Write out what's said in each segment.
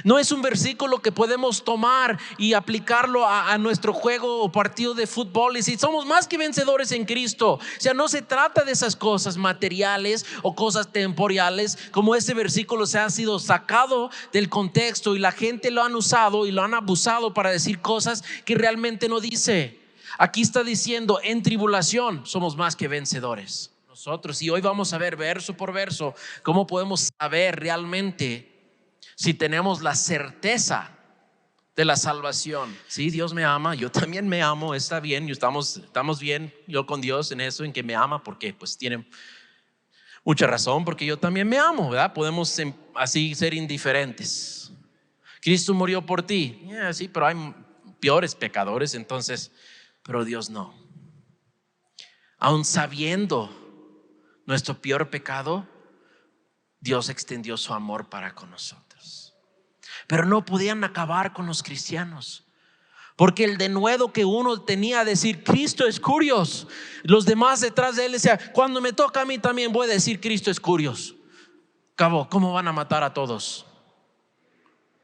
No es un versículo que podemos tomar y aplicarlo a nuestro juego o partido de fútbol y decir somos más que vencedores en Cristo. O sea, no se trata de esas cosas materiales o cosas temporales, como este versículo se ha sido sacado del contexto y la gente lo han usado y lo han abusado para decir cosas que realmente no dice. Aquí está diciendo: en tribulación somos más que vencedores nosotros. Y hoy vamos a ver verso por verso cómo podemos saber realmente si tenemos la certeza de la salvación. Sí, Dios me ama, yo también me amo, está bien, y estamos bien, yo con Dios en eso, en que me ama, porque pues tiene mucha razón, porque yo también me amo, ¿verdad? Podemos así ser indiferentes. Cristo murió por ti, sí, pero hay peores pecadores, entonces, pero Dios no. Aun sabiendo nuestro peor pecado, Dios extendió su amor para con nosotros. Pero no podían acabar con los cristianos, porque el denuedo que uno tenía a decir Cristo es curios, los demás detrás de él decían: cuando me toca a mí también voy a decir Cristo es curios. Cabo, ¿cómo van a matar a todos?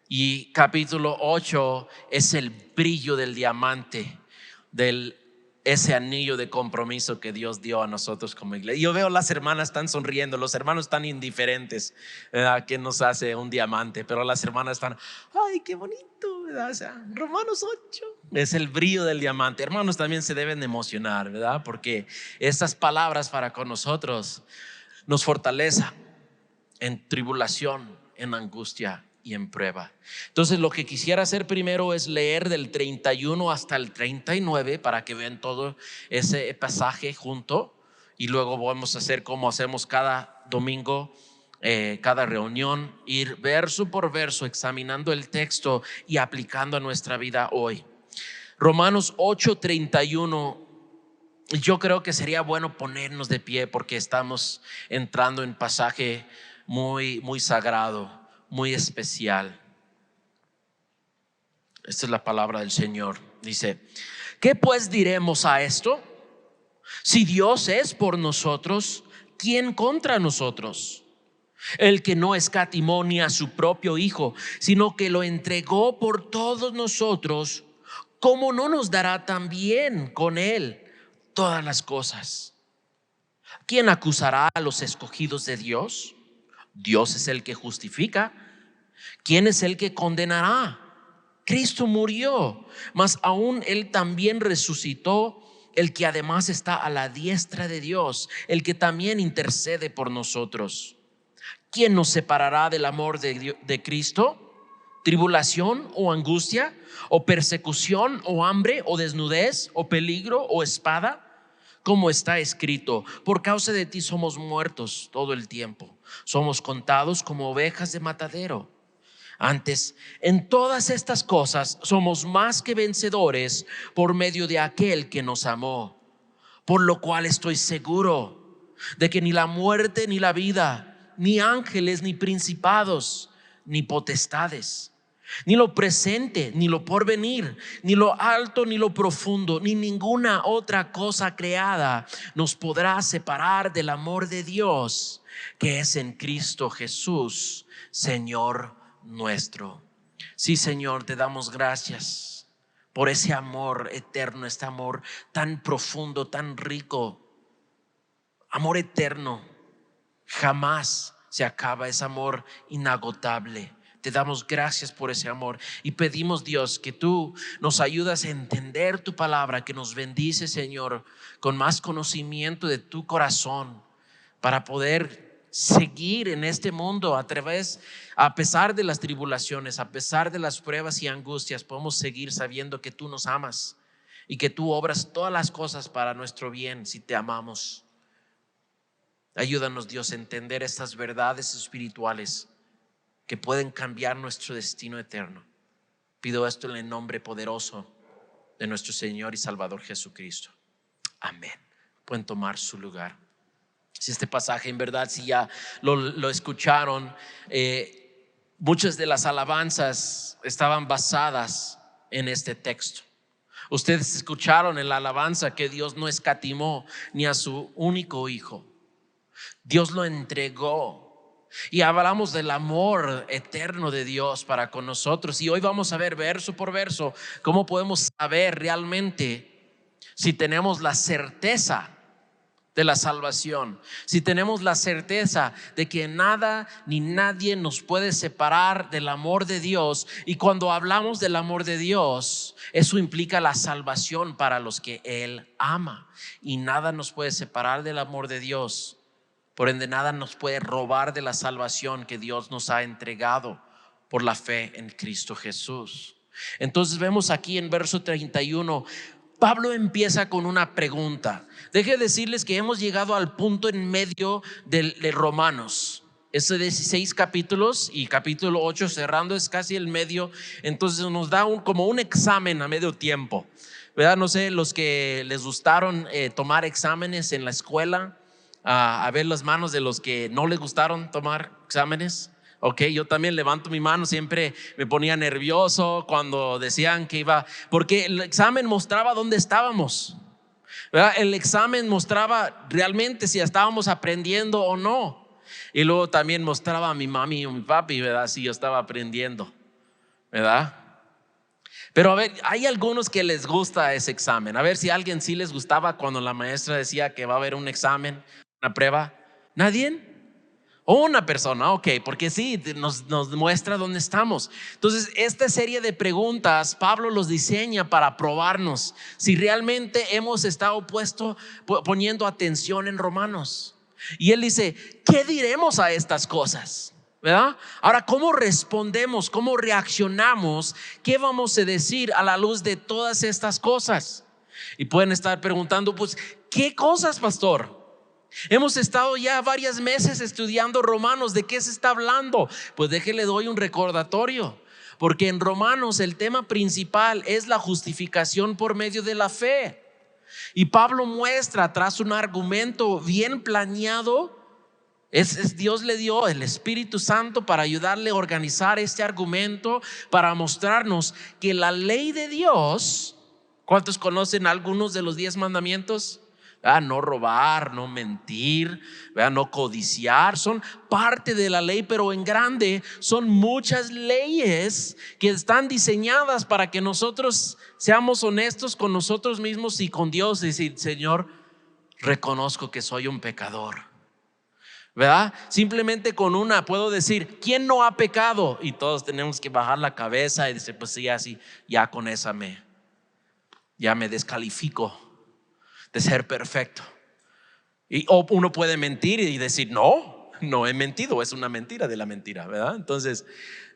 Y capítulo 8 es el brillo del diamante, ese anillo de compromiso que Dios dio a nosotros como iglesia. Yo veo las hermanas están sonriendo, los hermanos están indiferentes, ¿verdad? Que nos hace un diamante, pero las hermanas están: ay, qué bonito, ¿verdad? O sea, Romanos 8 es el brillo del diamante. Hermanos, también se deben emocionar, ¿verdad? Porque estas palabras para con nosotros nos fortaleza en tribulación, en angustia y en prueba. Entonces lo que quisiera hacer primero es leer del 31 hasta el 39 para que vean todo ese pasaje junto, y luego vamos a hacer como hacemos cada domingo, cada reunión, ir verso por verso examinando el texto y aplicando a nuestra vida hoy. Romanos 8:31. Yo creo que sería bueno ponernos de pie porque estamos entrando en pasaje muy sagrado, muy especial. Esta es la palabra del Señor. Dice: ¿qué pues diremos a esto? Si Dios es por nosotros, ¿quién contra nosotros? El que no escatimó ni a su propio Hijo, sino que lo entregó por todos nosotros, ¿cómo no nos dará también con él todas las cosas? ¿Quién acusará a los escogidos de Dios? Dios es el que justifica. ¿Quién es el que condenará? Cristo murió, mas aún él también resucitó, el que además está a la diestra de Dios, el que también intercede por nosotros. ¿Quién nos separará del amor de Cristo? ¿Tribulación o angustia, o persecución, o hambre, o desnudez, o peligro, o espada? Como está escrito: por causa de ti somos muertos todo el tiempo, somos contados como ovejas de matadero. Antes, en todas estas cosas somos más que vencedores por medio de aquel que nos amó. Por lo cual estoy seguro de que ni la muerte, ni la vida, ni ángeles, ni principados, ni potestades, ni lo presente, ni lo porvenir, ni lo alto, ni lo profundo, ni ninguna otra cosa creada nos podrá separar del amor de Dios que es en Cristo Jesús, Señor nuestro. Sí, Señor, te damos gracias por ese amor eterno, este amor tan profundo, tan rico, amor eterno. Jamás se acaba, ese amor inagotable. Te damos gracias por ese amor y pedimos, Dios, que tú nos ayudas a entender tu palabra, que nos bendice, Señor, con más conocimiento de tu corazón, para poder seguir en este mundo a pesar de las tribulaciones, a pesar de las pruebas y angustias. Podemos seguir sabiendo que tú nos amas y que tú obras todas las cosas para nuestro bien si te amamos. Ayúdanos, Dios, a entender estas verdades espirituales que pueden cambiar nuestro destino eterno. Pido esto en el nombre poderoso de nuestro Señor y Salvador Jesucristo. Amén. Pueden tomar su lugar. Si este pasaje, en verdad, si ya lo escucharon, muchas de las alabanzas estaban basadas en este texto. Ustedes escucharon en la alabanza que Dios no escatimó ni a su único Hijo. Dios lo entregó. Y hablamos del amor eterno de Dios para con nosotros. Y hoy vamos a ver verso por verso cómo podemos saber realmente si tenemos la certeza de la salvación, si tenemos la certeza de que nada ni nadie nos puede separar del amor de Dios. Y cuando hablamos del amor de Dios, eso implica la salvación para los que Él ama. Y nada nos puede separar del amor de Dios. Por ende, nada nos puede robar de la salvación que Dios nos ha entregado por la fe en Cristo Jesús. Entonces vemos aquí en verso 31, Pablo empieza con una pregunta. Deje decirles que hemos llegado al punto en medio de Romanos. Estos 16 capítulos y capítulo 8 cerrando es casi el medio. Entonces nos da como un examen a medio tiempo, ¿verdad? No sé, los que les gustaron tomar exámenes en la escuela, a ver las manos de los que no les gustaron tomar exámenes. Ok, yo también levanto mi mano, siempre me ponía nervioso cuando decían que iba, porque el examen mostraba dónde estábamos, ¿verdad? El examen mostraba realmente si estábamos aprendiendo o no. Y luego también mostraba a mi mami y a mi papi, ¿verdad? Si yo estaba aprendiendo, ¿verdad? Pero a ver, hay algunos que les gusta ese examen. A ver si a alguien sí les gustaba cuando la maestra decía que va a haber un examen, una prueba. ¿Nadie? O una persona, ok, porque sí, nos muestra dónde estamos. Entonces, esta serie de preguntas, Pablo los diseña para probarnos si realmente hemos estado poniendo atención en Romanos. Y él dice, ¿qué diremos a estas cosas? ¿Verdad? Ahora, ¿cómo respondemos? ¿Cómo reaccionamos? ¿Qué vamos a decir a la luz de todas estas cosas? Y pueden estar preguntando, pues, ¿qué cosas, pastor? Hemos estado ya varios meses estudiando Romanos. ¿De qué se está hablando? Pues déjele doy un recordatorio. Porque en Romanos el tema principal es la justificación por medio de la fe. Y Pablo muestra tras un argumento bien planeado. Dios le dio el Espíritu Santo para ayudarle a organizar este argumento, para mostrarnos que la ley de Dios, ¿cuántos conocen algunos de los 10 mandamientos? No robar, no mentir, no codiciar, son parte de la ley, pero en grande son muchas leyes que están diseñadas para que nosotros seamos honestos con nosotros mismos y con Dios. Decir, Señor, reconozco que soy un pecador, ¿verdad? Simplemente con una puedo decir, ¿quién no ha pecado? Y todos tenemos que bajar la cabeza y decir, pues sí, así, ya con esa ya me descalifico de ser perfecto. O uno puede mentir y decir, no he mentido, es una mentira de la mentira, ¿verdad? Entonces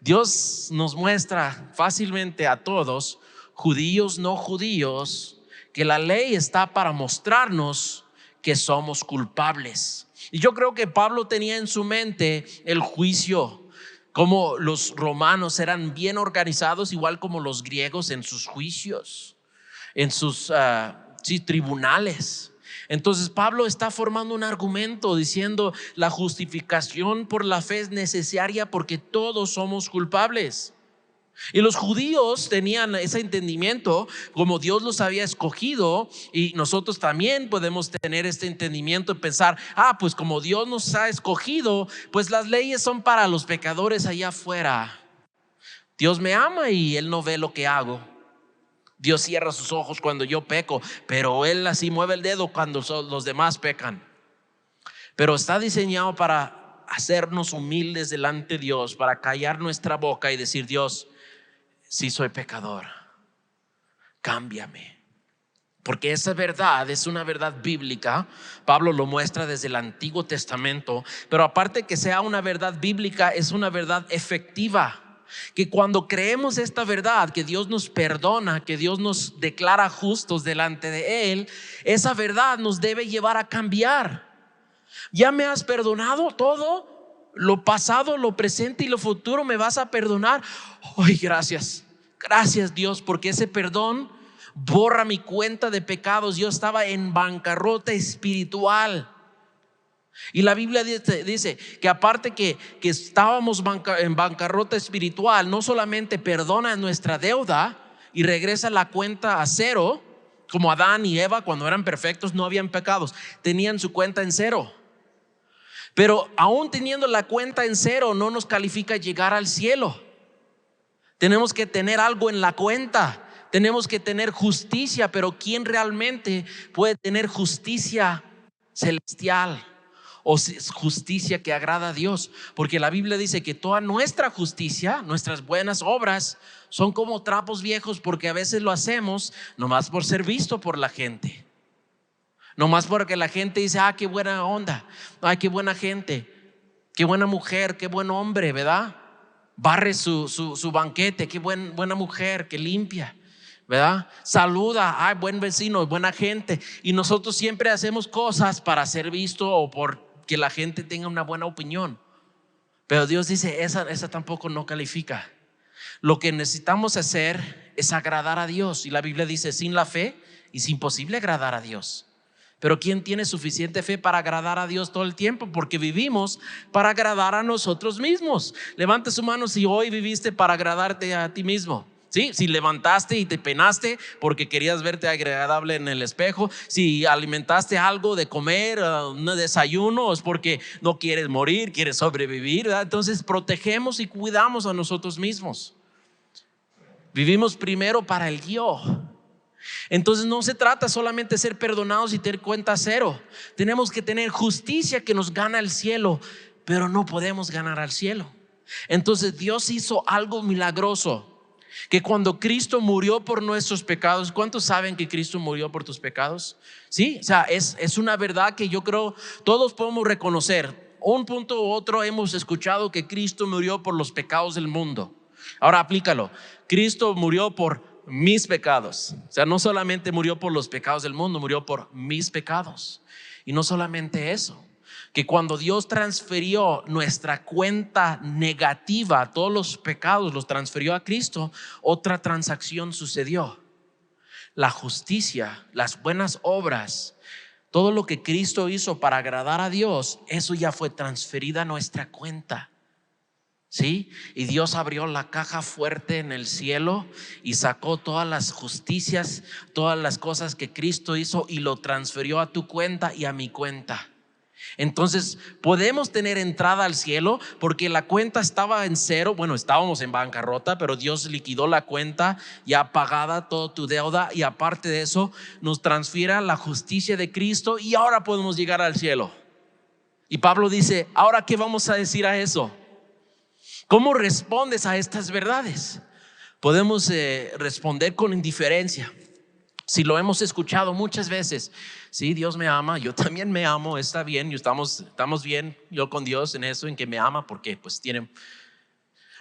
Dios nos muestra fácilmente a todos, judíos, no judíos, que la ley está para mostrarnos que somos culpables. Y yo creo que Pablo tenía en su mente el juicio, como los romanos eran bien organizados, igual como los griegos en sus juicios, en sus tribunales. Entonces Pablo está formando un argumento diciendo la justificación por la fe es necesaria porque todos somos culpables. Y los judíos tenían ese entendimiento como Dios los había escogido, y nosotros también podemos tener este entendimiento y pensar, pues como Dios nos ha escogido, pues las leyes son para los pecadores allá afuera. Dios me ama y Él no ve lo que hago. Dios cierra sus ojos cuando yo peco, pero Él así mueve el dedo cuando los demás pecan. Pero está diseñado para hacernos humildes delante de Dios, para callar nuestra boca y decir, Dios, sí soy pecador, cámbiame. Porque esa verdad es una verdad bíblica. Pablo lo muestra desde el Antiguo Testamento, pero aparte que sea una verdad bíblica, es una verdad efectiva. Que cuando creemos esta verdad, que Dios nos perdona, que Dios nos declara justos delante de Él, esa verdad nos debe llevar a cambiar. ¿Ya me has perdonado todo? Lo pasado, lo presente y lo futuro me vas a perdonar. Ay, gracias Dios, porque ese perdón borra mi cuenta de pecados. Yo estaba en bancarrota espiritual. Y la Biblia dice que aparte que estábamos en bancarrota espiritual, no solamente perdona nuestra deuda y regresa la cuenta a cero, como Adán y Eva cuando eran perfectos no habían pecados, tenían su cuenta en cero, Pero aún teniendo la cuenta en cero, no nos califica llegar al cielo. Tenemos que tener algo en la cuenta. Tenemos que tener justicia, pero ¿quién realmente puede tener justicia celestial o justicia que agrada a Dios? Porque la Biblia dice que toda nuestra justicia, nuestras buenas obras, son como trapos viejos, porque a veces lo hacemos nomás por ser visto por la gente. Nomás porque la gente dice, qué buena onda, qué buena gente, qué buena mujer, qué buen hombre, ¿verdad? Barre su banquete, qué buena mujer, que limpia, ¿verdad? Saluda, buen vecino, buena gente. Y nosotros siempre hacemos cosas para ser visto o por que la gente tenga una buena opinión. Pero Dios dice, esa tampoco no califica. Lo que necesitamos hacer es agradar a Dios. Y la Biblia dice, sin la fe es imposible agradar a Dios. Pero ¿quién tiene suficiente fe para agradar a Dios todo el tiempo? Porque vivimos para agradar a nosotros mismos. Levanta su mano si hoy viviste para agradarte a ti mismo. ¿Sí? Si levantaste y te peinaste porque querías verte agradable en el espejo, si alimentaste algo de comer, un desayuno, es porque no quieres morir, quieres sobrevivir, ¿verdad? Entonces protegemos y cuidamos a nosotros mismos. Vivimos primero para el yo. Entonces no se trata solamente de ser perdonados y tener cuenta cero. Tenemos que tener justicia que nos gana el cielo, pero no podemos ganar al cielo. Entonces Dios hizo algo milagroso, que cuando Cristo murió por nuestros pecados, ¿cuántos saben que Cristo murió por tus pecados? Sí, o sea, es una verdad que yo creo todos podemos reconocer. Un punto u otro hemos escuchado que Cristo murió por los pecados del mundo. Ahora aplícalo. Cristo murió por mis pecados. O sea, no solamente murió por los pecados del mundo, murió por mis pecados. Y no solamente eso, que cuando Dios transfirió nuestra cuenta negativa, todos los pecados los transfirió a Cristo, otra transacción sucedió. La justicia, las buenas obras, todo lo que Cristo hizo para agradar a Dios, eso ya fue transferido a nuestra cuenta. ¿Sí? Y Dios abrió la caja fuerte en el cielo y sacó todas las justicias, todas las cosas que Cristo hizo y lo transfirió a tu cuenta y a mi cuenta. Entonces podemos tener entrada al cielo porque la cuenta estaba en cero. Bueno, estábamos en bancarrota, pero Dios liquidó la cuenta ya pagada, toda tu deuda, y aparte de eso nos transfiere la justicia de Cristo y ahora podemos llegar al cielo. Y Pablo dice, ¿ahora qué vamos a decir a eso? ¿Cómo respondes a estas verdades? Podemos responder con indiferencia. Si lo hemos escuchado muchas veces, sí, Dios me ama, yo también me amo, está bien, y estamos bien, yo con Dios en eso, en que me ama, porque pues tiene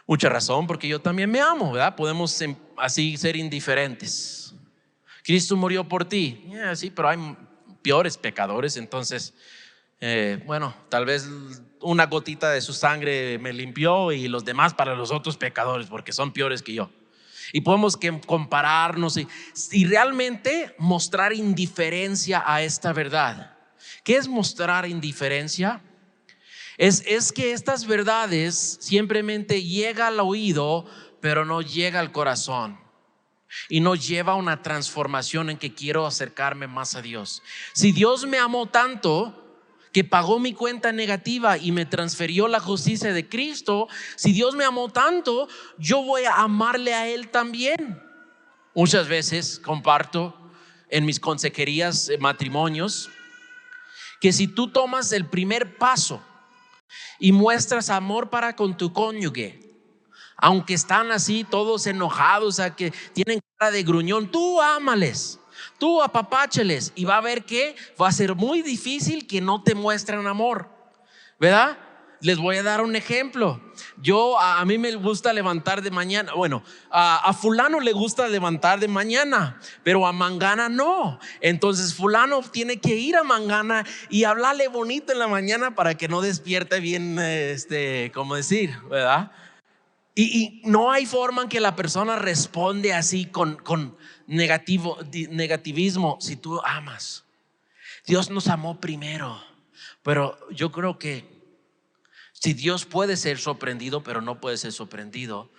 mucha razón, porque yo también me amo, ¿verdad? Podemos así ser indiferentes. Cristo murió por ti, sí, pero hay peores pecadores, entonces bueno, tal vez una gotita de su sangre me limpió y los demás para los otros pecadores, porque son peores que yo. Y podemos compararnos y realmente mostrar indiferencia a esta verdad. ¿Qué es mostrar indiferencia? Es que estas verdades simplemente llega al oído, pero no llega al corazón. Y no lleva a una transformación en que quiero acercarme más a Dios. Si Dios me amó tanto que pagó mi cuenta negativa y me transfirió la justicia de Cristo, si Dios me amó tanto, yo voy a amarle a Él también. Muchas veces comparto en mis consejerías, matrimonios, que si tú tomas el primer paso y muestras amor para con tu cónyuge, aunque están así todos enojados, o sea, que tienen cara de gruñón, tú ámales, tú apapácheles, y va a ver que va a ser muy difícil que no te muestren amor, ¿verdad? Les voy a dar un ejemplo. A mí me gusta levantar de mañana. Bueno, a fulano le gusta levantar de mañana, pero a Mangana no. Entonces fulano tiene que ir a Mangana y hablarle bonito en la mañana para que no despierte bien, ¿cómo decir? ¿Verdad? Y no hay forma en que la persona responde así con negativismo. Si tú amas, Dios nos amó primero. Pero yo creo que si Dios puede ser sorprendido, pero no puede ser sorprendido,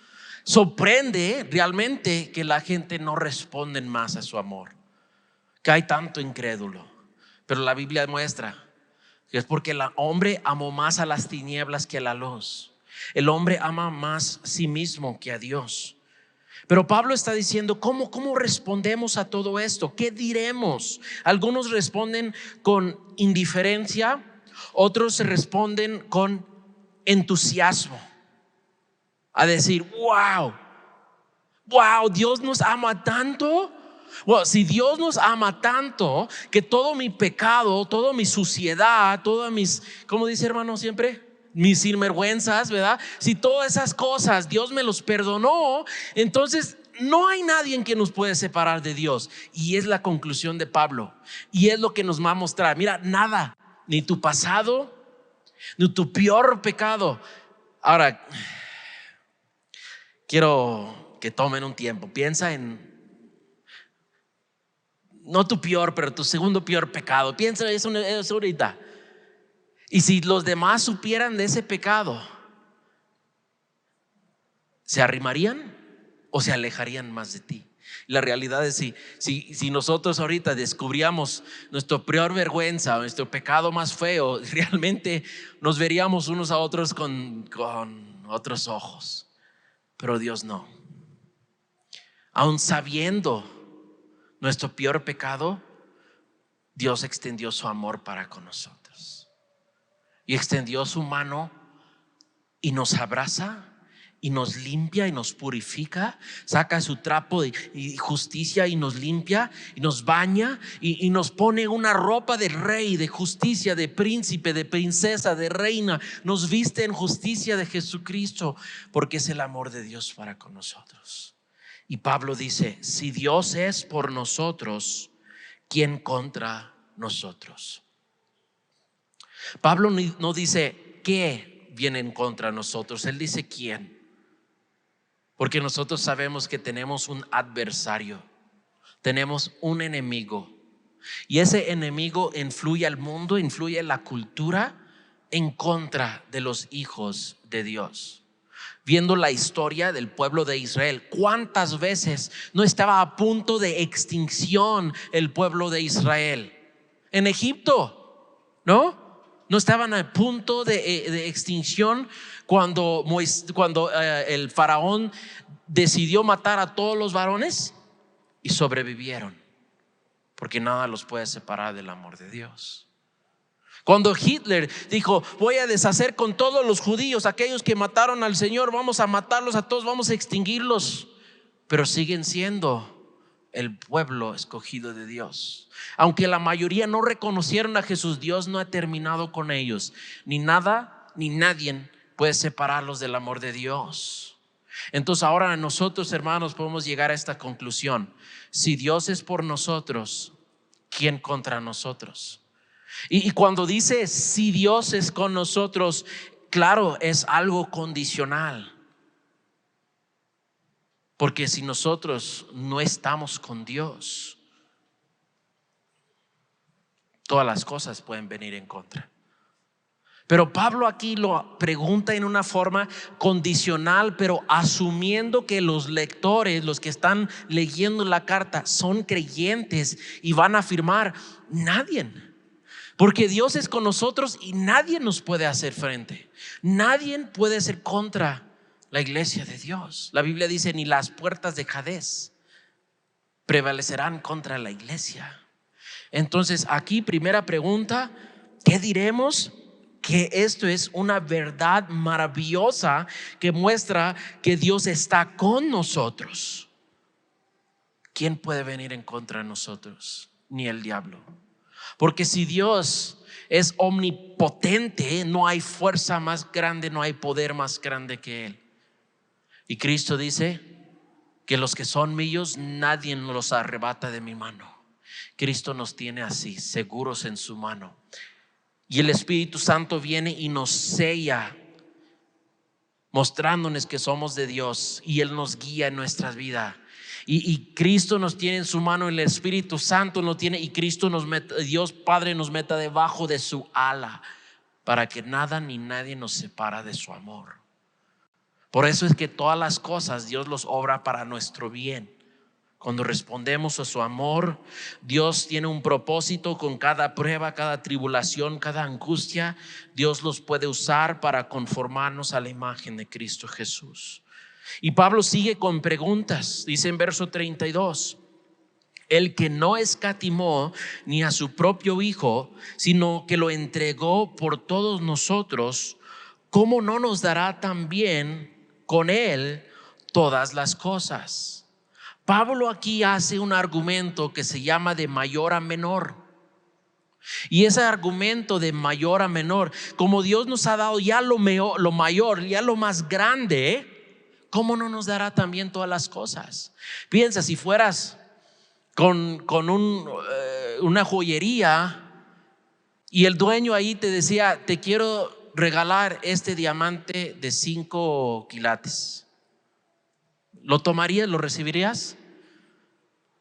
sorprende realmente que la gente no responde más a su amor, que hay tanto incrédulo. Pero la Biblia muestra Es porque el hombre amó más a las tinieblas que a la luz. El hombre ama más a sí mismo que a Dios. Pero Pablo está diciendo, ¿cómo respondemos a todo esto? ¿Qué diremos? Algunos responden con indiferencia, otros responden con entusiasmo. A decir, wow, Dios nos ama tanto. Bueno, si Dios nos ama tanto, que todo mi pecado, toda mi suciedad, todas mis, ¿cómo dice hermano siempre? Mis sinvergüenzas, ¿verdad? Si todas esas cosas Dios me los perdonó, entonces no hay nadie en que nos puede separar de Dios. Y es la conclusión de Pablo. Y es lo que nos va a mostrar. Mira, nada, ni tu pasado, ni tu peor pecado. Ahora, quiero que tomen un tiempo. Piensa en, no tu peor, pero tu segundo peor pecado. Piensa en eso ahorita. Y si los demás supieran de ese pecado, ¿se arrimarían o se alejarían más de ti? La realidad es si nosotros ahorita descubríamos nuestra peor vergüenza, nuestro pecado más feo, realmente nos veríamos unos a otros con otros ojos. Pero Dios no. Aun sabiendo nuestro peor pecado, Dios extendió su amor para con nosotros. Y extendió su mano y nos abraza y nos limpia y nos purifica, saca su trapo y justicia y nos limpia y nos baña y nos pone una ropa de rey, de justicia, de príncipe, de princesa, de reina. Nos viste en justicia de Jesucristo, porque es el amor de Dios para con nosotros. Y Pablo dice, si Dios es por nosotros, ¿quién contra nosotros? Pablo no dice qué vienen contra nosotros, él dice quién. Porque nosotros sabemos que tenemos un adversario, tenemos un enemigo. Y ese enemigo influye al mundo, influye en la cultura en contra de los hijos de Dios. Viendo la historia del pueblo de Israel, ¿cuántas veces no estaba a punto de extinción el pueblo de Israel? En Egipto, ¿no? No estaban a punto de extinción cuando el faraón decidió matar a todos los varones y sobrevivieron, porque nada los puede separar del amor de Dios. Cuando Hitler dijo, voy a deshacer con todos los judíos, aquellos que mataron al Señor, vamos a matarlos a todos, vamos a extinguirlos, pero siguen siendo el pueblo escogido de Dios. Aunque la mayoría no reconocieron a Jesús, Dios no ha terminado con ellos. Ni nada ni nadie puede separarlos del amor de Dios. Entonces ahora nosotros, hermanos, podemos llegar a esta conclusión: si Dios es por nosotros, ¿quién contra nosotros? Y cuando dice si Dios es con nosotros, claro, es algo condicional. Porque si nosotros no estamos con Dios, todas las cosas pueden venir en contra. Pero Pablo aquí lo pregunta en una forma condicional, pero asumiendo que los lectores, los que están leyendo la carta, son creyentes y van a afirmar: nadie. Porque Dios es con nosotros y nadie nos puede hacer frente. Nadie puede ser contra la iglesia de Dios. La Biblia dice: ni las puertas de Hades prevalecerán contra la iglesia. Entonces aquí, primera pregunta: ¿qué diremos? Que esto es una verdad maravillosa que muestra que Dios está con nosotros. ¿Quién puede venir en contra de nosotros? Ni el diablo. Porque si Dios es omnipotente, no hay fuerza más grande, no hay poder más grande que Él. Y Cristo dice que los que son míos, nadie nos los arrebata de mi mano. Cristo nos tiene así, seguros en su mano. Y el Espíritu Santo viene y nos sella, mostrándonos que somos de Dios, y Él nos guía en nuestras vidas. Y Cristo nos tiene en su mano, el Espíritu Santo nos tiene, y Cristo nos mete, Dios Padre nos meta debajo de su ala, para que nada ni nadie nos separa de su amor. Por eso es que todas las cosas Dios los obra para nuestro bien, Cuando respondemos a su amor, Dios tiene un propósito con cada prueba, cada tribulación, cada angustia. Dios los puede usar para conformarnos a la imagen de Cristo Jesús. Y Pablo sigue con preguntas. Dice en verso 32: el que no escatimó ni a su propio Hijo, sino que lo entregó por todos nosotros, ¿cómo no nos dará también con él todas las cosas? Pablo aquí hace un argumento que se llama de mayor a menor. Y ese argumento de mayor a menor, como Dios nos ha dado ya lo mayor, ya lo más grande, ¿cómo no nos dará también todas las cosas? Piensa, si fueras con una joyería y el dueño ahí te decía: te quiero regalar este diamante de 5 quilates, ¿lo tomarías? ¿Lo recibirías?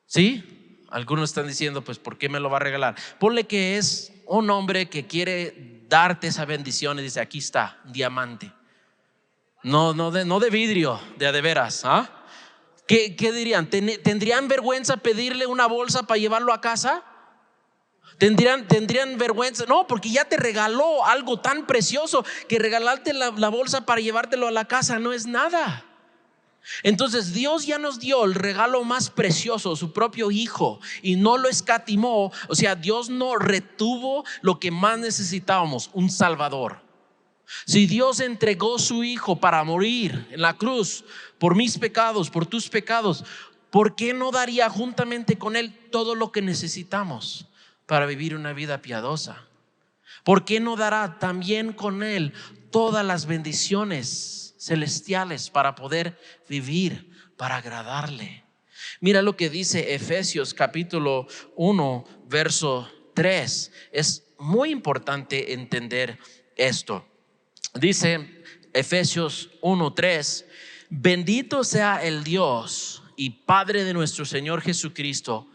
¿Sí? Algunos están diciendo: pues ¿por qué me lo va a regalar? Ponle que es un hombre que quiere darte esa bendición y dice: aquí está, un diamante, no de vidrio, de veras. ¿Qué dirían? ¿Tendrían vergüenza pedirle una bolsa para llevarlo a casa? ¿Tendrían vergüenza? No, porque ya te regaló algo tan precioso que regalarte la bolsa para llevártelo a la casa no es nada. Entonces Dios ya nos dio el regalo más precioso, su propio Hijo, y no lo escatimó. O sea, Dios no retuvo lo que más necesitábamos: un Salvador. Si Dios entregó su Hijo para morir en la cruz por mis pecados, por tus pecados, ¿por qué no daría juntamente con él todo lo que necesitamos para vivir una vida piadosa? ¿Por qué no dará también con él todas las bendiciones celestiales para poder vivir, para agradarle? Mira lo que dice Efesios capítulo 1 verso 3. Es muy importante entender esto. Dice Efesios 1:3: bendito sea el Dios y Padre de nuestro Señor Jesucristo,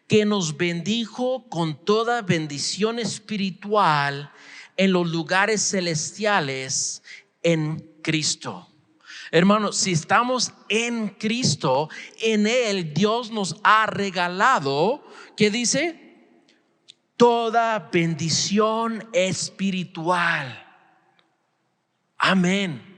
que nos bendijo con toda bendición espiritual en los lugares celestiales en Cristo. Hermanos, si estamos en Cristo, en Él Dios nos ha regalado, ¿qué dice? Toda bendición espiritual. Amén.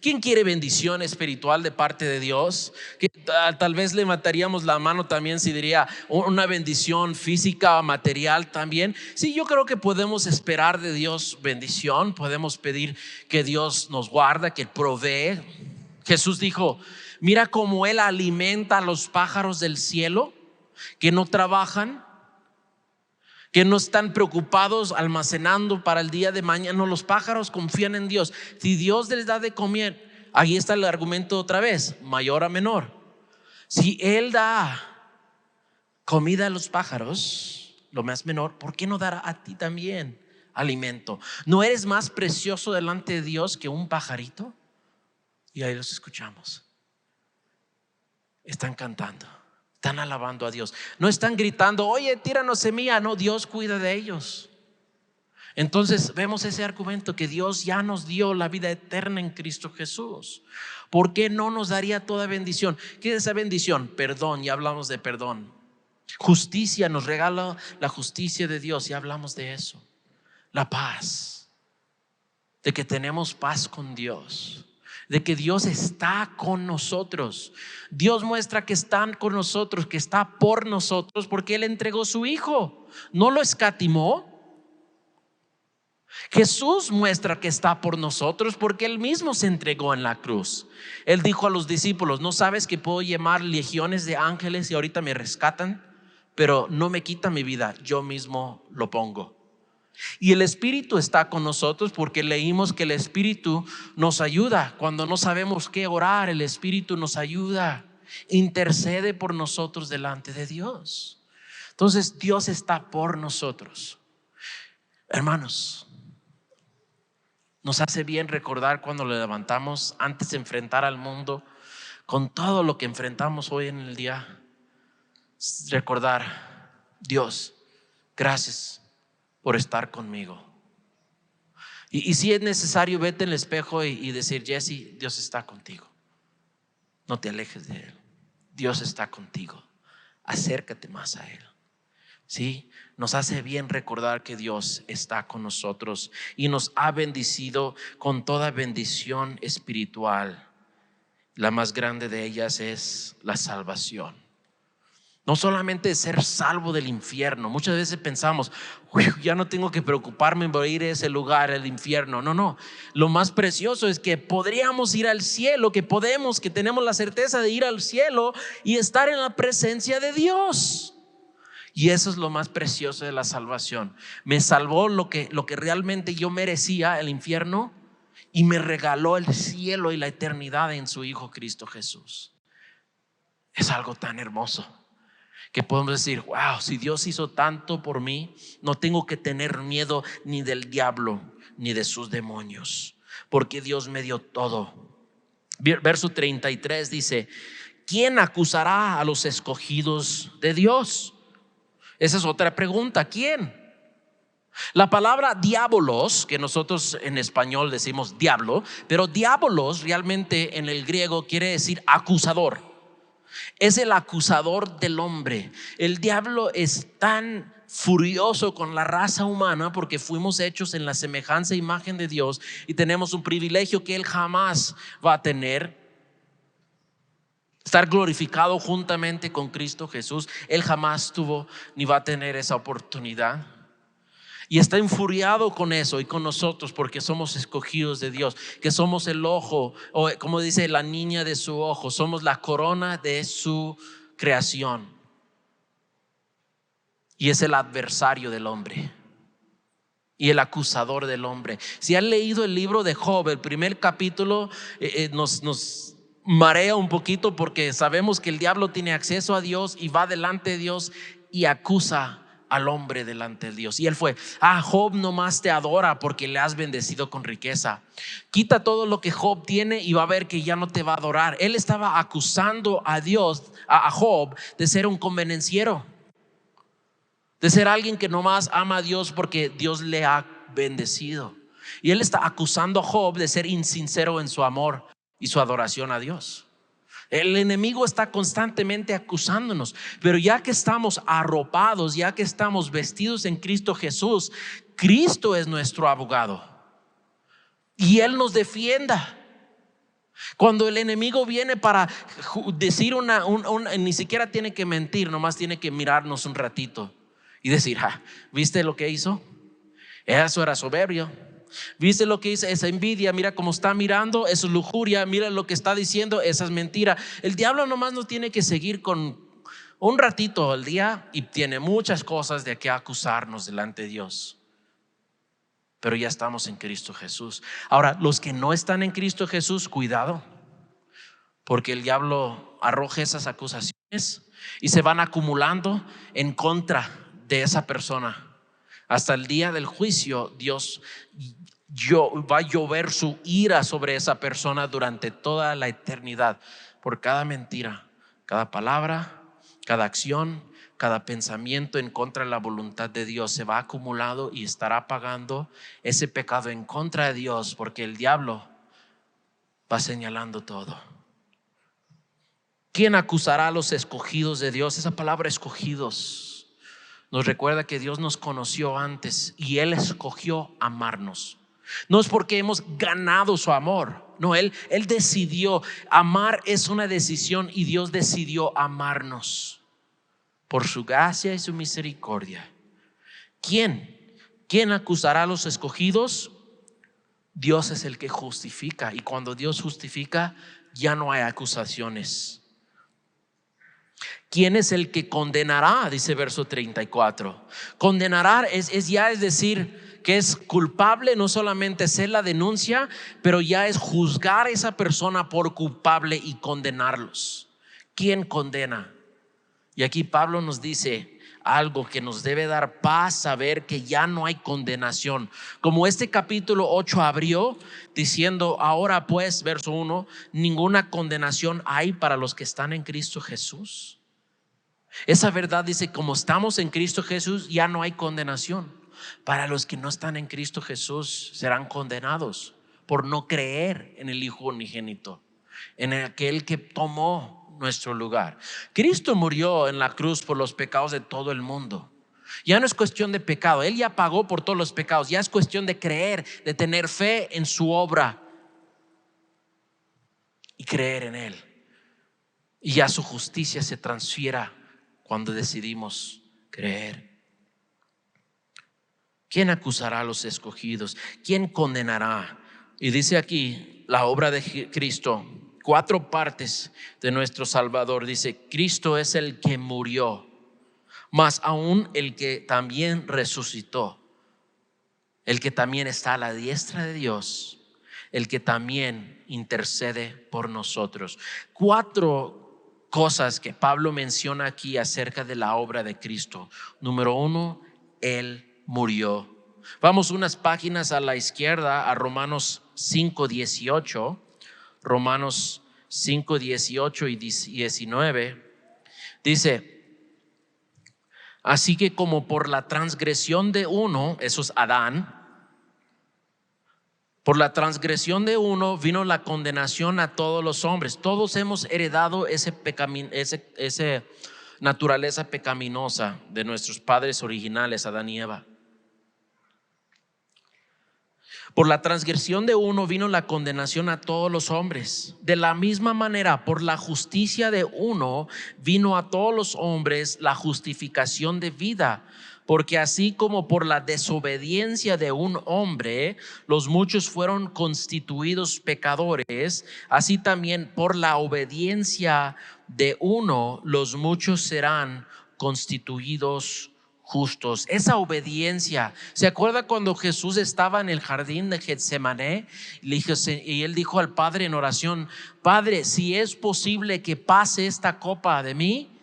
¿Quién quiere bendición espiritual de parte de Dios? Que tal vez levantaríamos la mano también si diría una bendición física o material también. Sí, yo creo que podemos esperar de Dios bendición. Podemos pedir que Dios nos guarda, que provee. Jesús dijo: mira cómo Él alimenta a los pájaros del cielo, que no trabajan, que no están preocupados almacenando para el día de mañana. No, los pájaros confían en Dios. Si Dios les da de comer, ahí está el argumento otra vez, mayor a menor. Si Él da comida a los pájaros, lo más menor, ¿por qué no dará a ti también alimento? ¿No eres más precioso delante de Dios que un pajarito? Y ahí los escuchamos. Están cantando, están alabando a Dios. No están gritando: oye, tíranos semilla. No, Dios cuida de ellos. Entonces vemos ese argumento, que Dios ya nos dio la vida eterna en Cristo Jesús. ¿Por qué no nos daría toda bendición? ¿Qué es esa bendición? Perdón, ya hablamos de perdón. Justicia, nos regala la justicia de Dios, ya hablamos de eso. La paz, de que tenemos paz con Dios, de que Dios está con nosotros. Dios muestra que está con nosotros, que está por nosotros, porque Él entregó su Hijo. No lo escatimó. Jesús muestra que está por nosotros porque Él mismo se entregó en la cruz. Él dijo a los discípulos: ¿no sabes que puedo llamar legiones de ángeles y ahorita me rescatan? Pero no me quita mi vida, yo mismo lo pongo. Y el Espíritu está con nosotros porque leímos que el Espíritu nos ayuda. Cuando no sabemos qué orar, el Espíritu nos ayuda, intercede por nosotros delante de Dios. Entonces Dios está por nosotros. Hermanos, nos hace bien recordar cuando le levantamos antes de enfrentar al mundo con todo lo que enfrentamos hoy en el día. Recordar: Dios, gracias por estar conmigo. Y si es necesario, vete en el espejo y decir: Jesse, Dios está contigo. No te alejes de Él. Dios está contigo. acércate más a Él. Sí, nos hace bien recordar que Dios está con nosotros y nos ha bendecido con toda bendición espiritual. La más grande de ellas es la salvación. No solamente ser salvo del infierno. Muchas veces pensamos, ya no tengo que preocuparme por ir a ese lugar, el infierno. No. Lo más precioso es que podríamos ir al cielo, que tenemos la certeza de ir al cielo y estar en la presencia de Dios. Y eso es lo más precioso de la salvación. Me salvó lo que realmente yo merecía, el infierno, y me regaló el cielo y la eternidad en su Hijo Cristo Jesús. Es algo tan hermoso que podemos decir, wow, si Dios hizo tanto por mí, no tengo que tener miedo ni del diablo ni de sus demonios, porque Dios me dio todo. Verso 33 dice: ¿quién acusará a los escogidos de Dios? Esa es otra pregunta. ¿Quién? La palabra diabolos, que nosotros en español decimos diablo, pero diabolos realmente en el griego quiere decir acusador. Es el acusador del hombre. El diablo es tan furioso con la raza humana porque fuimos hechos en la semejanza e imagen de Dios y tenemos un privilegio que Él jamás va a tener. Estar glorificado juntamente con Cristo Jesús. Él jamás tuvo ni va a tener esa oportunidad. Y está infuriado con eso y con nosotros porque somos escogidos de Dios, que somos el ojo, o como dice, la niña de su ojo, somos la corona de su creación. Y es el adversario del hombre y el acusador del hombre. Si han leído el libro de Job, el primer capítulo nos marea un poquito porque sabemos que el diablo tiene acceso a Dios y va delante de Dios y acusa al hombre delante de Dios. Y él fue: Job nomás te adora porque le has bendecido con riqueza. Quita todo lo que Job tiene y va a ver que ya no te va a adorar. Él estaba acusando a Dios, a Job, de ser un convenenciero, de ser alguien que nomás ama a Dios porque Dios le ha bendecido. Y él está acusando a Job de ser insincero en su amor y su adoración a Dios. El enemigo está constantemente acusándonos, pero ya que estamos arropados, ya que estamos vestidos en Cristo Jesús, Cristo es nuestro abogado y Él nos defienda. Cuando el enemigo viene para decir ni siquiera tiene que mentir, nomás tiene que mirarnos un ratito y decir: ¿viste lo que hizo? Eso era soberbio. ¿Viste lo que hizo? Esa envidia, mira cómo está mirando, eso es lujuria, mira lo que está diciendo, esa es mentira. El diablo nomás nos tiene que seguir con un ratito al día y tiene muchas cosas de que acusarnos delante de Dios. Pero ya estamos en Cristo Jesús. Ahora, los que no están en Cristo Jesús, cuidado, porque el diablo arroja esas acusaciones y se van acumulando en contra de esa persona. Hasta el día del juicio, Dios va a llover su ira sobre esa persona durante toda la eternidad por cada mentira, cada palabra, cada acción, cada pensamiento en contra de la voluntad de Dios. Se va acumulando y estará pagando ese pecado en contra de Dios, porque el diablo va señalando todo. ¿Quién acusará a los escogidos de Dios? Esa palabra escogidos nos recuerda que Dios nos conoció antes y Él escogió amarnos. No es porque hemos ganado su amor, no, Él decidió. Amar es una decisión y Dios decidió amarnos por su gracia y su misericordia. ¿Quién acusará a los escogidos? Dios es el que justifica, y cuando Dios justifica ya no hay acusaciones. ¿Quién es el que condenará? Dice verso 34. Condenará es decir que es culpable, no solamente hacer la denuncia, pero ya es juzgar a esa persona por culpable y condenarlos. ¿Quién condena? Y aquí Pablo nos dice algo que nos debe dar paz, saber que ya no hay condenación. Como este capítulo 8 abrió diciendo: ahora pues, verso 1, ninguna condenación hay para los que están en Cristo Jesús. Esa verdad dice: como estamos en Cristo Jesús, ya no hay condenación. Para los que no están en Cristo Jesús, serán condenados por no creer en el Hijo unigénito, en aquel que tomó nuestro lugar. Cristo murió en la cruz por los pecados de todo el mundo. Ya no es cuestión de pecado, Él ya pagó por todos los pecados. Ya es cuestión de creer, de tener fe en su obra y creer en Él. Y ya su justicia se transfiera cuando decidimos creer. ¿Quién acusará a los escogidos? ¿Quién condenará? Y dice aquí la obra de Cristo, 4 partes de nuestro Salvador. Dice: Cristo es el que murió, mas aún el que también resucitó, el que también está a la diestra de Dios, el que también intercede por nosotros. 4 cosas que Pablo menciona aquí acerca de la obra de Cristo. Número 1, Él murió. Vamos unas páginas a la izquierda a Romanos 5:18. Romanos 5:18 y 19. Dice: así que como por la transgresión de uno, eso es Adán, por la transgresión de uno vino la condenación a todos los hombres. Todos hemos heredado esa naturaleza pecaminosa de nuestros padres originales, Adán y Eva. Por la transgresión de uno vino la condenación a todos los hombres. De la misma manera, por la justicia de uno vino a todos los hombres la justificación de vida. Porque así como por la desobediencia de un hombre los muchos fueron constituidos pecadores, así también por la obediencia de uno los muchos serán constituidos justos. Esa obediencia, ¿se acuerda cuando Jesús estaba en el jardín de Getsemaní y él dijo al Padre en oración: Padre, si es posible que pase esta copa de mí,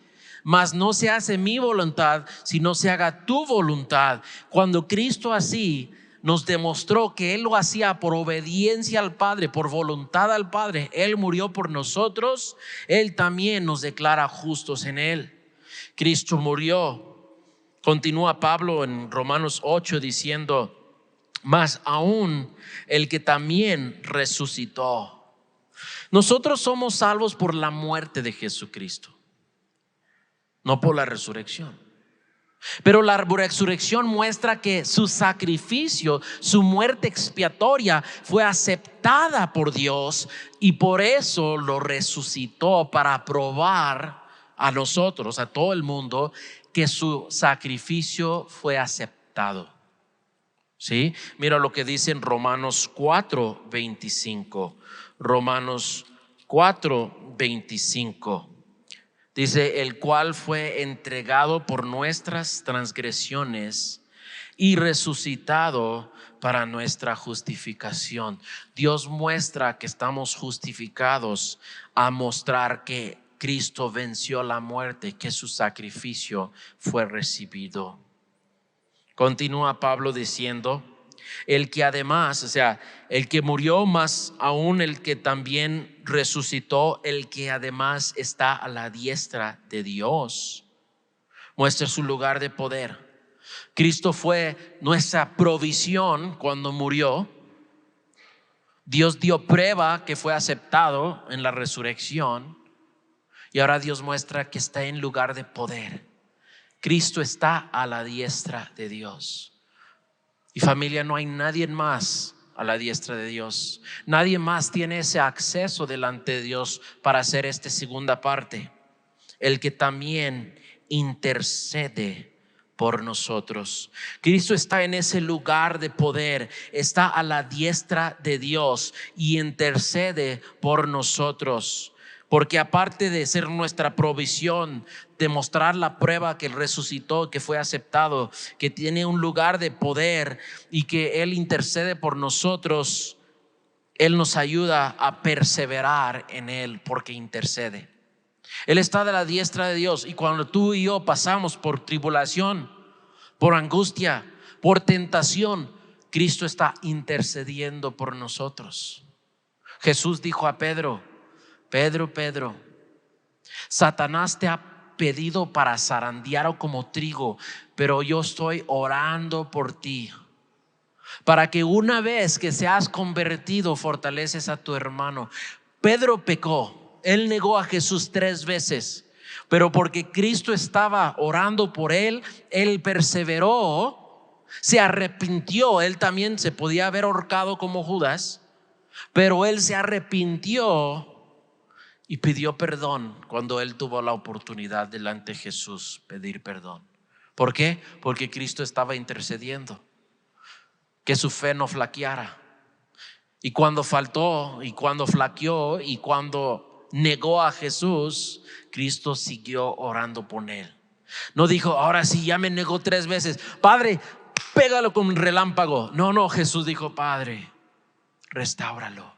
mas no se hace mi voluntad, sino se haga tu voluntad? Cuando Cristo así nos demostró que Él lo hacía por obediencia al Padre, por voluntad al Padre, Él murió por nosotros, Él también nos declara justos en Él. Cristo murió. Continúa Pablo en Romanos 8 diciendo: mas aún el que también resucitó. Nosotros somos salvos por la muerte de Jesucristo, no por la resurrección. Pero la resurrección muestra que su sacrificio, su muerte expiatoria fue aceptada por Dios, y por eso lo resucitó, para probar a nosotros, a todo el mundo, que su sacrificio fue aceptado. ¿Sí? Mira lo que dice en Romanos 4:25. Romanos 4:25. Dice: el cual fue entregado por nuestras transgresiones y resucitado para nuestra justificación. Dios muestra que estamos justificados a mostrar que Cristo venció la muerte, que su sacrificio fue recibido. Continúa Pablo diciendo: el que además, o sea, el que murió, más aún el que también resucitó, el que además está a la diestra de Dios, muestra su lugar de poder. Cristo fue nuestra provisión cuando murió. Dios dio prueba que fue aceptado en la resurrección, y ahora Dios muestra que está en lugar de poder. Cristo está a la diestra de Dios. Y familia, no hay nadie más a la diestra de Dios. Nadie más tiene ese acceso delante de Dios para hacer esta segunda parte. El que también intercede por nosotros. Cristo está en ese lugar de poder, está a la diestra de Dios y intercede por nosotros. Porque aparte de ser nuestra provisión, demostrar la prueba que Él resucitó, que fue aceptado, que tiene un lugar de poder y que Él intercede por nosotros, Él nos ayuda a perseverar en Él porque intercede. Él está de la diestra de Dios, y cuando tú y yo pasamos por tribulación, por angustia, por tentación, Cristo está intercediendo por nosotros. Jesús dijo a Pedro: Pedro, Satanás te ha pedido para zarandear como trigo, pero yo estoy orando por ti, para que una vez que seas convertido fortaleces a tu hermano. Pedro pecó. él negó a Jesús 3 veces, pero porque Cristo estaba orando por él, él perseveró, se arrepintió. Él también se podía haber ahorcado como Judas, pero él se arrepintió y pidió perdón cuando él tuvo la oportunidad delante de Jesús pedir perdón. ¿Por qué? Porque Cristo estaba intercediendo, que su fe no flaqueara. Y cuando faltó, y cuando flaqueó, y cuando negó a Jesús, Cristo siguió orando por él. No dijo, ahora sí, ya me negó 3 veces, Padre, pégalo con un relámpago. No, Jesús dijo, Padre, restáuralo.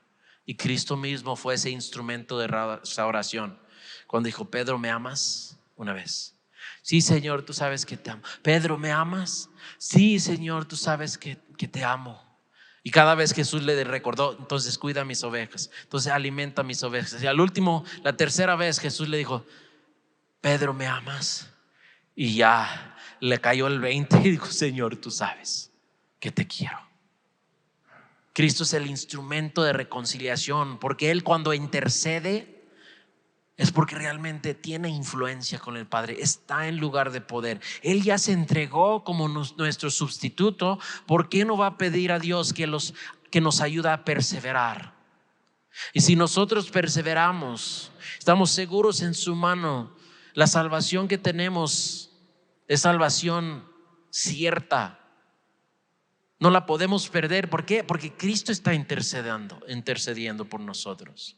Y Cristo mismo fue ese instrumento de restauración. Cuando dijo, Pedro, ¿me amas? Una vez. Sí, Señor, tú sabes que te amo. Pedro, ¿me amas? Sí, Señor, tú sabes que te amo. Y cada vez Jesús le recordó, entonces cuida mis ovejas, entonces alimenta mis ovejas. Y al último, la tercera vez, Jesús le dijo, Pedro, ¿me amas? Y ya le cayó el 20 y dijo, Señor, tú sabes que te quiero. Cristo es el instrumento de reconciliación, porque Él cuando intercede es porque realmente tiene influencia con el Padre, está en lugar de poder. Él ya se entregó como nuestro sustituto. ¿Por qué no va a pedir a Dios que nos ayude a perseverar? Y si nosotros perseveramos, estamos seguros en su mano, la salvación que tenemos es salvación cierta. No la podemos perder. ¿Por qué? Porque Cristo está intercediendo por nosotros.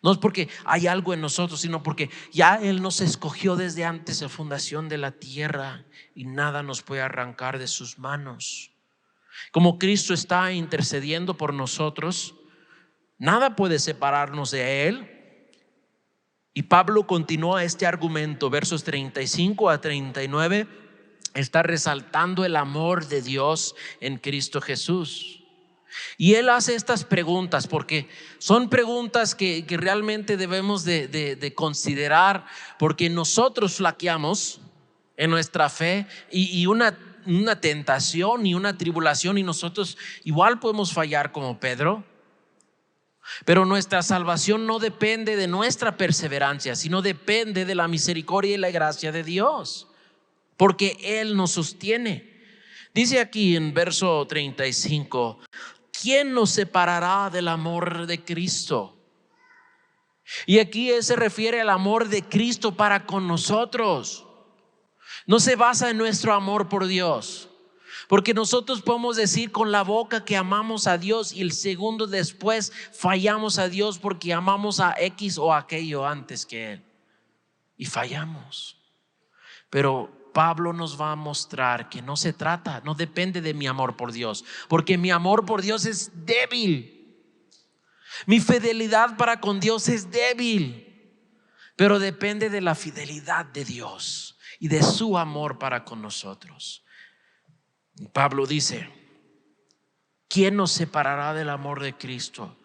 No es porque hay algo en nosotros, sino porque ya Él nos escogió desde antes de la fundación de la tierra y nada nos puede arrancar de sus manos. Como Cristo está intercediendo por nosotros, nada puede separarnos de Él. Y Pablo continúa este argumento, versos 35 a 39, está resaltando el amor de Dios en Cristo Jesús. Y él hace estas preguntas porque son preguntas que realmente debemos de considerar, porque nosotros flaqueamos en nuestra fe y una tentación y una tribulación, y nosotros igual podemos fallar como Pedro. Pero nuestra salvación no depende de nuestra perseverancia, sino depende de la misericordia y la gracia de Dios, porque Él nos sostiene. Dice aquí en verso 35, ¿quién nos separará del amor de Cristo? Y aquí se refiere al amor de Cristo para con nosotros. No se basa en nuestro amor por Dios, porque nosotros podemos decir con la boca que amamos a Dios y el segundo después fallamos a Dios porque amamos a X o aquello antes que Él, y fallamos. Pero Pablo nos va a mostrar que no depende de mi amor por Dios, porque mi amor por Dios es débil. Mi fidelidad para con Dios es débil, pero depende de la fidelidad de Dios y de su amor para con nosotros. Y Pablo dice, ¿quién nos separará del amor de Cristo?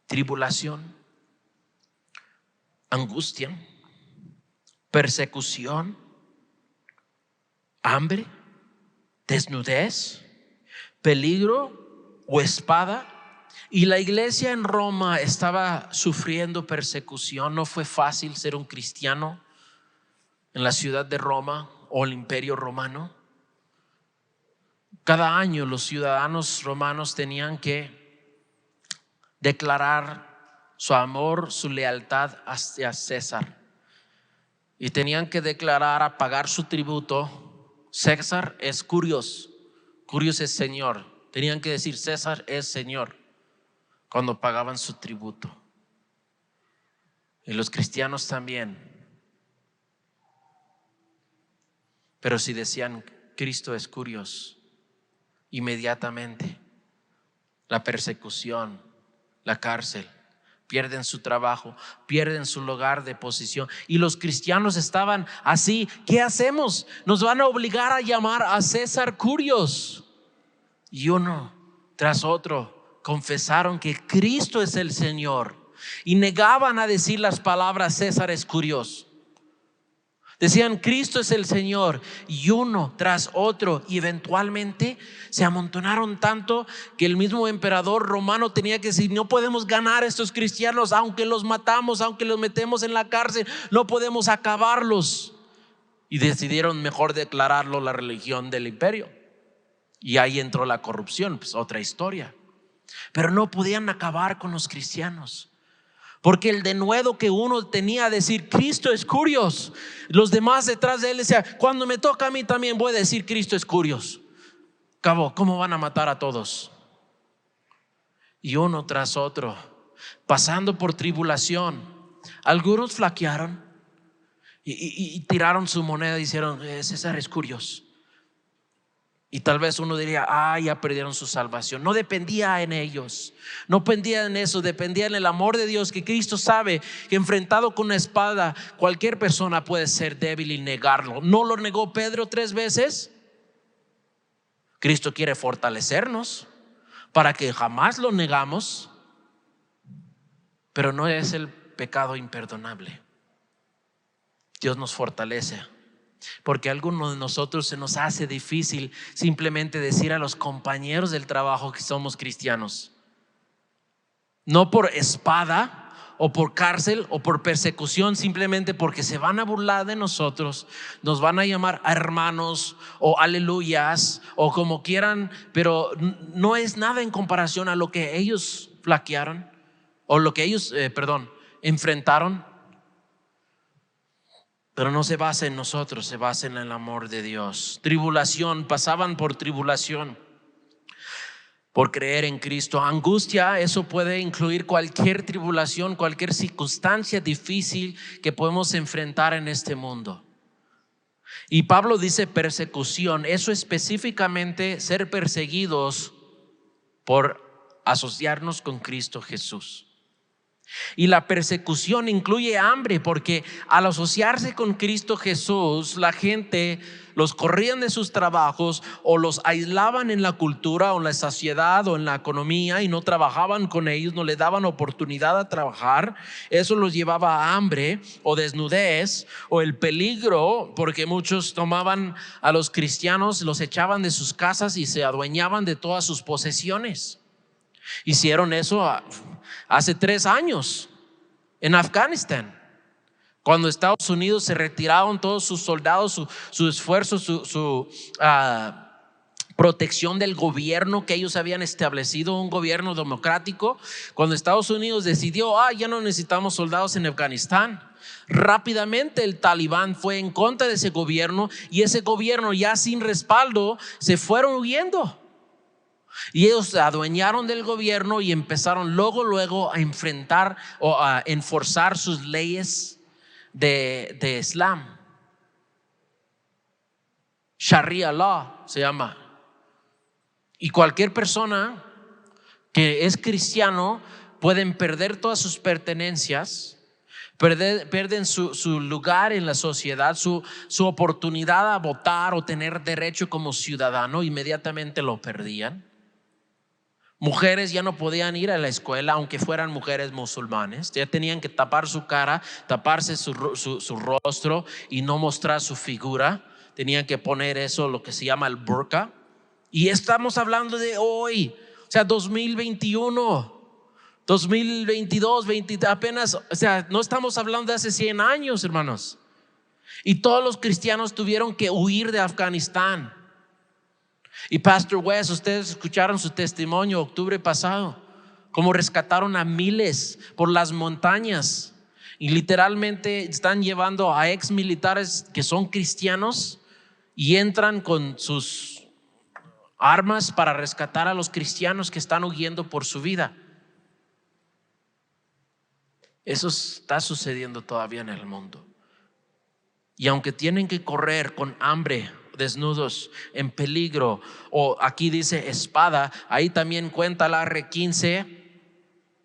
Tribulación, angustia, persecución, hambre, desnudez, peligro o espada. Y la iglesia en Roma estaba sufriendo persecución. No fue fácil ser un cristiano en la ciudad de Roma o el imperio romano. Cada año los ciudadanos romanos tenían que declarar su amor, su lealtad hacia César, y tenían que declarar, pagar su tributo. César es Curios, Curios es Señor. Tenían que decir César es Señor cuando pagaban su tributo. Y los cristianos también. Pero si decían Cristo es Curios, inmediatamente la persecución, la cárcel, pierden su trabajo, pierden su lugar de posición. Y los cristianos estaban así. ¿Qué hacemos? Nos van a obligar a llamar a César Curios. Y uno tras otro confesaron que Cristo es el Señor y negaban a decir las palabras César es Curios. Decían Cristo es el Señor, y uno tras otro, y eventualmente se amontonaron tanto que el mismo emperador romano tenía que decir: no podemos ganar a estos cristianos, aunque los matamos, aunque los metemos en la cárcel, no podemos acabarlos. Y decidieron mejor declararlo la religión del imperio, y ahí entró la corrupción, pues otra historia. Pero no podían acabar con los cristianos, porque el denuedo que uno tenía a decir Cristo es curios, los demás detrás de él decían: cuando me toca a mí también voy a decir Cristo es curios. Cabo, ¿cómo van a matar a todos? Y uno tras otro, pasando por tribulación, algunos flaquearon y tiraron su moneda y dijeron: César es curioso. Y tal vez uno diría: ya perdieron su salvación. No dependía en ellos, no dependía en eso, dependía en el amor de Dios, que Cristo sabe que enfrentado con una espada cualquier persona puede ser débil y negarlo. ¿No lo negó Pedro 3 veces? Cristo quiere fortalecernos para que jamás lo negamos, pero no es el pecado imperdonable. Dios nos fortalece, porque a algunos de nosotros se nos hace difícil simplemente decir a los compañeros del trabajo que somos cristianos. No por espada o por cárcel o por persecución, simplemente porque se van a burlar de nosotros, nos van a llamar a hermanos o aleluyas o como quieran, pero no es nada en comparación a lo que ellos flaquearon o lo que ellos, enfrentaron. Pero no se basa en nosotros, se basa en el amor de Dios. Tribulación, pasaban por tribulación por creer en Cristo. Angustia, eso puede incluir cualquier tribulación, cualquier circunstancia difícil que podemos enfrentar en este mundo. Y Pablo dice persecución, eso específicamente ser perseguidos por asociarnos con Cristo Jesús. Y la persecución incluye hambre, porque al asociarse con Cristo Jesús, la gente los corrían de sus trabajos o los aislaban en la cultura o en la sociedad o en la economía y no trabajaban con ellos, no les daban oportunidad a trabajar. Eso los llevaba a hambre o desnudez o el peligro, porque muchos tomaban a los cristianos, los echaban de sus casas y se adueñaban de todas sus posesiones. Hicieron eso hace 3 años en Afganistán, cuando Estados Unidos se retiraron todos sus soldados, su esfuerzo, su protección del gobierno que ellos habían establecido, un gobierno democrático. Cuando Estados Unidos decidió: ya no necesitamos soldados en Afganistán, rápidamente el talibán fue en contra de ese gobierno, y ese gobierno, ya sin respaldo, se fueron huyendo. Y ellos se adueñaron del gobierno y empezaron luego a enfrentar o a enforzar sus leyes de Islam. Sharia law se llama. Y cualquier persona que es cristiano pueden perder todas sus pertenencias, pierden su lugar en la sociedad, su oportunidad a votar o tener derecho como ciudadano, inmediatamente lo perdían. Mujeres ya no podían ir a la escuela, aunque fueran mujeres musulmanes. Ya tenían que tapar su cara, taparse su rostro y no mostrar su figura. Tenían que poner eso, lo que se llama el burka. Y estamos hablando de hoy, o sea, 2021, 2022, apenas, o sea, no estamos hablando de hace 100 años, hermanos. Y todos los cristianos tuvieron que huir de Afganistán. Y Pastor West, ustedes escucharon su testimonio octubre pasado, cómo rescataron a miles por las montañas, y literalmente están llevando a ex militares que son cristianos y entran con sus armas para rescatar a los cristianos que están huyendo por su vida. Eso está sucediendo todavía en el mundo. Y aunque tienen que correr con hambre, desnudos, en peligro, o aquí dice espada, ahí también cuenta el AR-15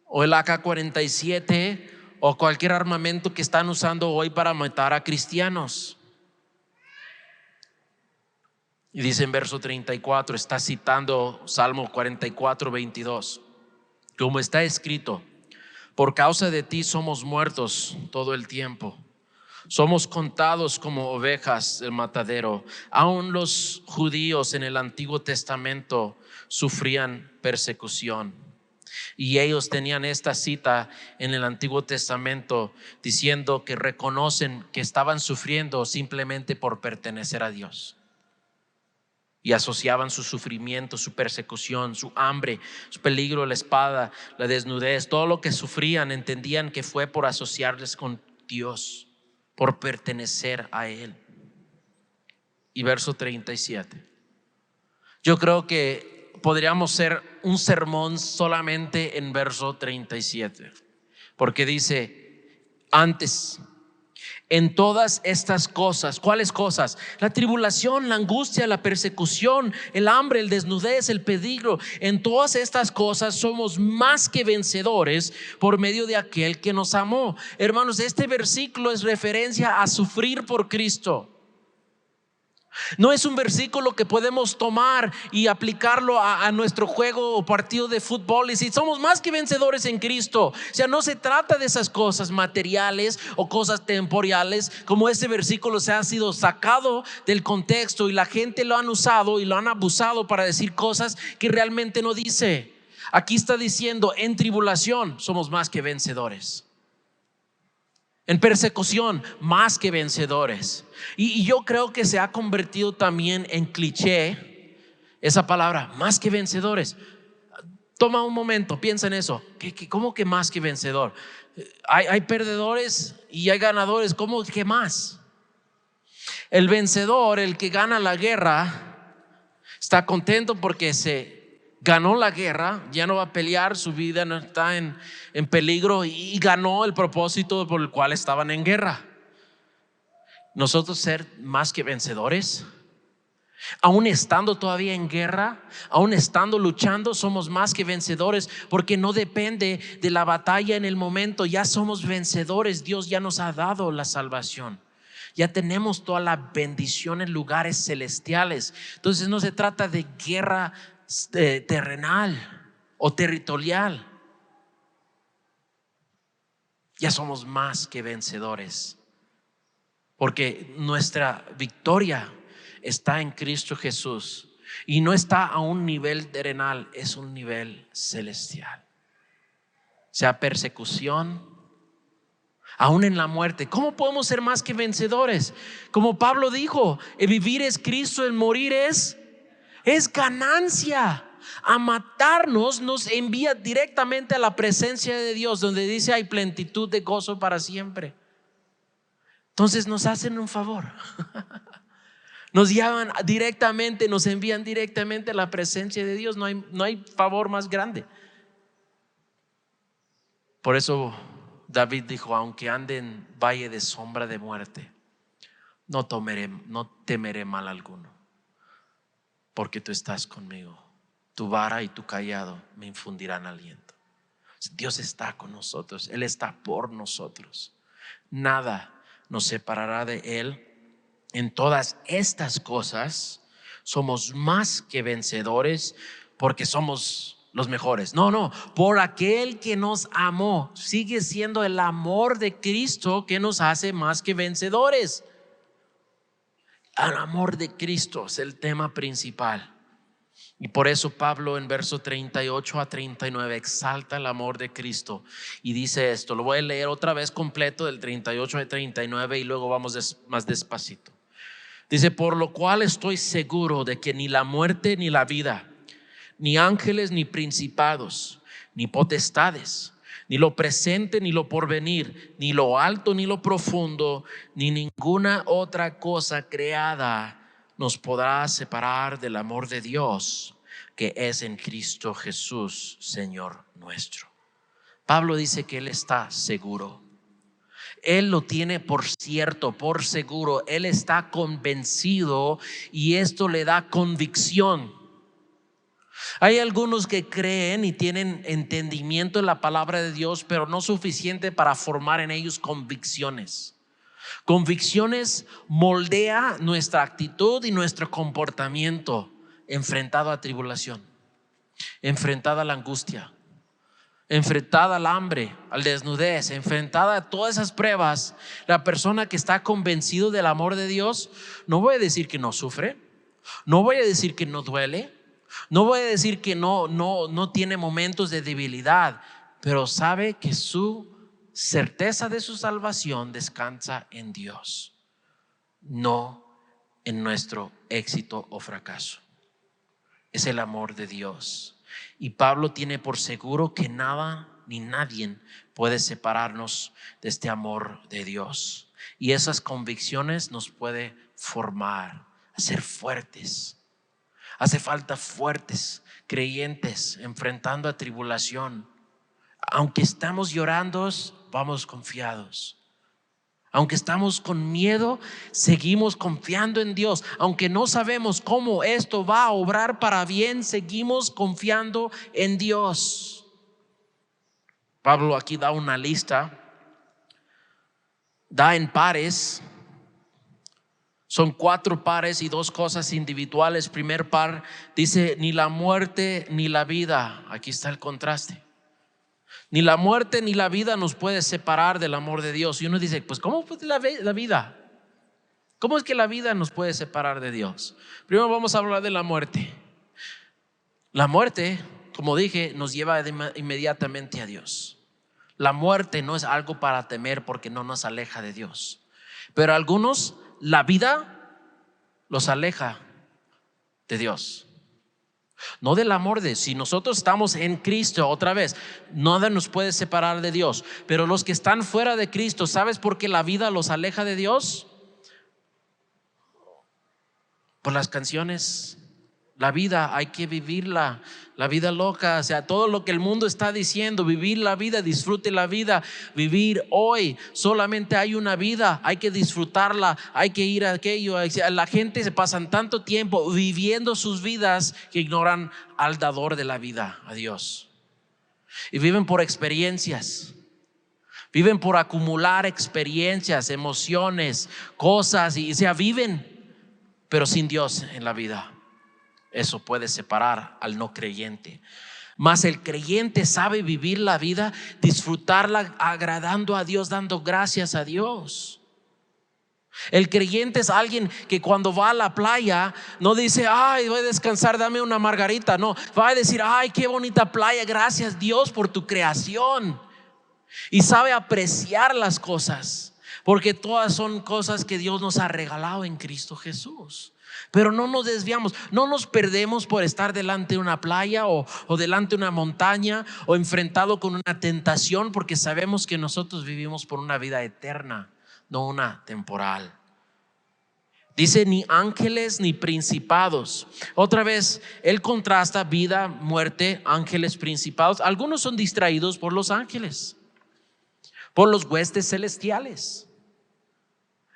o el AK-47 o cualquier armamento que están usando hoy para matar a cristianos. Y dice en verso 34, está citando Salmo 44, 22, como está escrito: por causa de ti somos muertos todo el tiempo, Somos contados como ovejas del matadero. Aún los judíos en el Antiguo Testamento sufrían persecución. Y ellos tenían esta cita en el Antiguo Testamento diciendo que reconocen que estaban sufriendo simplemente por pertenecer a Dios. Y asociaban su sufrimiento, su persecución, su hambre, su peligro, la espada, la desnudez, todo lo que sufrían, entendían que fue por asociarles con Dios, por pertenecer a Él. Y verso 37. Yo creo que podríamos hacer un sermón solamente en verso 37, porque dice: antes, en todas estas cosas. ¿Cuáles cosas? La tribulación, la angustia, la persecución, el hambre, el desnudez, el peligro. En todas estas cosas somos más que vencedores por medio de aquel que nos amó. Hermanos, este versículo es referencia a sufrir por Cristo. No es un versículo que podemos tomar y aplicarlo a nuestro juego o partido de fútbol y decir: somos más que vencedores en Cristo. O sea, no se trata de esas cosas materiales o cosas temporales, como este versículo se ha sido sacado del contexto y la gente lo han usado y lo han abusado para decir cosas que realmente no dice. Aquí está diciendo: en tribulación somos más que vencedores. En persecución, más que vencedores. Y yo creo que se ha convertido también en cliché esa palabra, más que vencedores. Toma un momento, piensa en eso. ¿Cómo que más que vencedor? Hay perdedores y hay ganadores. ¿Cómo que más? El vencedor, el que gana la guerra, está contento porque se ganó la guerra, ya no va a pelear, su vida no está en peligro y ganó el propósito por el cual estaban en guerra. Nosotros ser más que vencedores, aún estando todavía en guerra, aún estando luchando, somos más que vencedores, porque no depende de la batalla en el momento. Ya somos vencedores. Dios ya nos ha dado la salvación. Ya tenemos toda la bendición en lugares celestiales. Entonces no se trata de guerra terrenal o territorial. Ya somos más que vencedores, porque nuestra victoria está en Cristo Jesús y no está a un nivel terrenal, es un nivel celestial. Sea persecución, aún en la muerte. ¿Cómo podemos ser más que vencedores? Como Pablo dijo: el vivir es Cristo, el morir es ganancia. A matarnos nos envía directamente a la presencia de Dios, donde dice: hay plenitud de gozo para siempre. Entonces nos hacen un favor. Nos llaman directamente, nos envían directamente a la presencia de Dios. No hay favor más grande. Por eso David dijo: aunque ande en valle de sombra de muerte, no temeré mal alguno, porque tú estás conmigo. Tu vara y tu cayado me infundirán aliento. Dios está con nosotros, Él está por nosotros. Nada nos separará de Él. En todas estas cosas somos más que vencedores, porque somos los mejores. No, por aquel que nos amó. Sigue siendo el amor de Cristo que nos hace más que vencedores. El amor de Cristo es el tema principal. Y por eso Pablo en verso 38 a 39 exalta el amor de Cristo y dice esto. Lo voy a leer otra vez completo, del 38 al 39, y luego vamos más despacito. Dice: por lo cual estoy seguro de que ni la muerte ni la vida, ni ángeles ni principados, ni potestades, ni lo presente ni lo porvenir, ni lo alto ni lo profundo, ni ninguna otra cosa creada nos podrá separar del amor de Dios que es en Cristo Jesús, Señor nuestro. Pablo dice que él está seguro. Él lo tiene por cierto, por seguro. Él está convencido y esto le da convicción. Hay algunos que creen y tienen entendimiento en la palabra de Dios, pero no suficiente para formar en ellos convicciones. Convicciones moldea nuestra actitud y nuestro comportamiento enfrentado a tribulación, enfrentado a la angustia, enfrentada al hambre, al desnudez, enfrentada a todas esas pruebas, la persona que está convencido del amor de Dios, no voy a decir que no sufre, no voy a decir que no duele, no voy a decir que no tiene momentos de debilidad, pero sabe que su certeza de su salvación descansa en Dios, no en nuestro éxito o fracaso. Es el amor de Dios. Y Pablo tiene por seguro que nada ni nadie puede separarnos de este amor de Dios. Y esas convicciones nos puede formar, hacer fuertes. Hace falta fuertes creyentes enfrentando a tribulación. Aunque estamos llorando, vamos confiados. Aunque estamos con miedo, seguimos confiando en Dios. Aunque no sabemos cómo esto va a obrar para bien, seguimos confiando en Dios. Pablo aquí da una lista, da en pares. Son 4 pares y 2 cosas individuales. Primer par dice: ni la muerte ni la vida. Aquí está el contraste. Ni la muerte ni la vida nos puede separar del amor de Dios. Y uno dice, pues ¿cómo pues la vida? ¿Cómo es que la vida nos puede separar de Dios? Primero vamos a hablar de la muerte. La muerte, como dije, nos lleva inmediatamente a Dios. La muerte no es algo para temer porque no nos aleja de Dios. Pero a algunos la vida los aleja de Dios. No del amor de Dios. Si nosotros estamos en Cristo, otra vez, nada nos puede separar de Dios. Pero los que están fuera de Cristo, ¿sabes por qué la vida los aleja de Dios? Por las canciones. La vida hay que vivirla, la vida loca, o sea, todo lo que el mundo está diciendo, vivir la vida, disfrute la vida, vivir hoy. Solamente hay una vida, hay que disfrutarla, hay que ir a aquello. La gente se pasan tanto tiempo viviendo sus vidas que ignoran al dador de la vida, a Dios. Y viven por experiencias. Viven por acumular experiencias, emociones, cosas, y viven, pero sin Dios en la vida. Eso puede separar al no creyente. Mas el creyente sabe vivir la vida, disfrutarla agradando a Dios, dando gracias a Dios. El creyente es alguien que cuando va a la playa no dice, ay, voy a descansar, dame una margarita. No, va a decir, ay, qué bonita playa, gracias Dios por tu creación. Y sabe apreciar las cosas, porque todas son cosas que Dios nos ha regalado en Cristo Jesús. Pero no nos desviamos, no nos perdemos por estar delante de una playa o delante de una montaña o enfrentado con una tentación, porque sabemos que nosotros vivimos por una vida eterna, no una temporal. Dice ni ángeles ni principados. Otra vez él contrasta vida, muerte, ángeles, principados. Algunos son distraídos por los ángeles, por los huestes celestiales,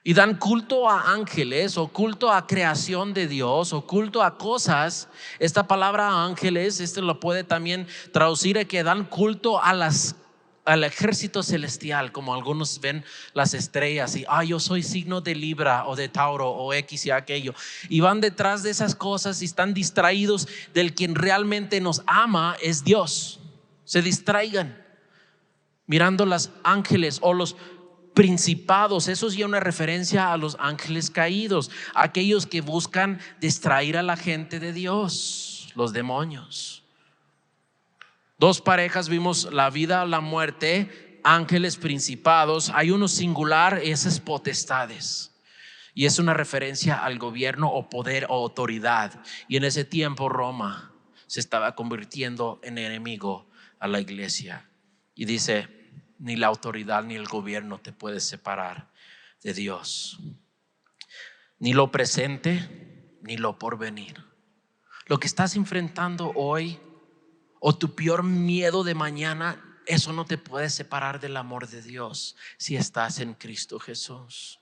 y dan culto a ángeles o culto a creación de Dios o culto a cosas. Esta palabra ángeles, lo puede también traducir a que dan culto al ejército celestial, como algunos ven las estrellas y yo soy signo de Libra o de Tauro o X y aquello, y van detrás de esas cosas y están distraídos del quien realmente nos ama, es Dios. Se distraigan mirando los ángeles o los principados. Eso es ya una referencia a los ángeles caídos, aquellos que buscan distraer a la gente de Dios, los demonios. 2 parejas vimos: la vida, la muerte, ángeles, principados. Hay uno singular, esas potestades, y es una referencia al gobierno o poder o autoridad. Y en ese tiempo Roma se estaba convirtiendo en enemigo a la iglesia, y dice: ni la autoridad ni el gobierno te puede separar de Dios, ni lo presente ni lo porvenir. Lo que estás enfrentando hoy o tu peor miedo de mañana, eso no te puede separar del amor de Dios si estás en Cristo Jesús.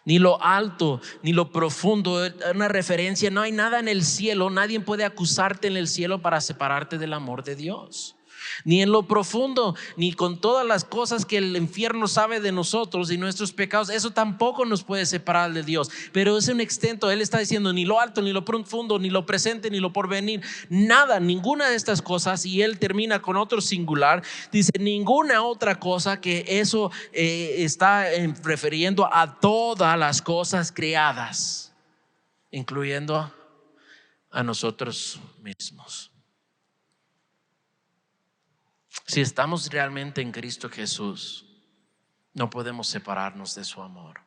Ni lo alto ni lo profundo, una referencia, no hay nada en el cielo, nadie puede acusarte en el cielo para separarte del amor de Dios. Ni en lo profundo, ni con todas las cosas que el infierno sabe de nosotros y nuestros pecados. Eso tampoco nos puede separar de Dios. Pero es un extento. Él está diciendo ni lo alto, ni lo profundo, ni lo presente, ni lo porvenir. Nada, ninguna de estas cosas. Y él termina con otro singular. Dice ninguna otra cosa, que eso está refiriendo a todas las cosas creadas, incluyendo a nosotros mismos. Si estamos realmente en Cristo Jesús, no podemos separarnos de su amor.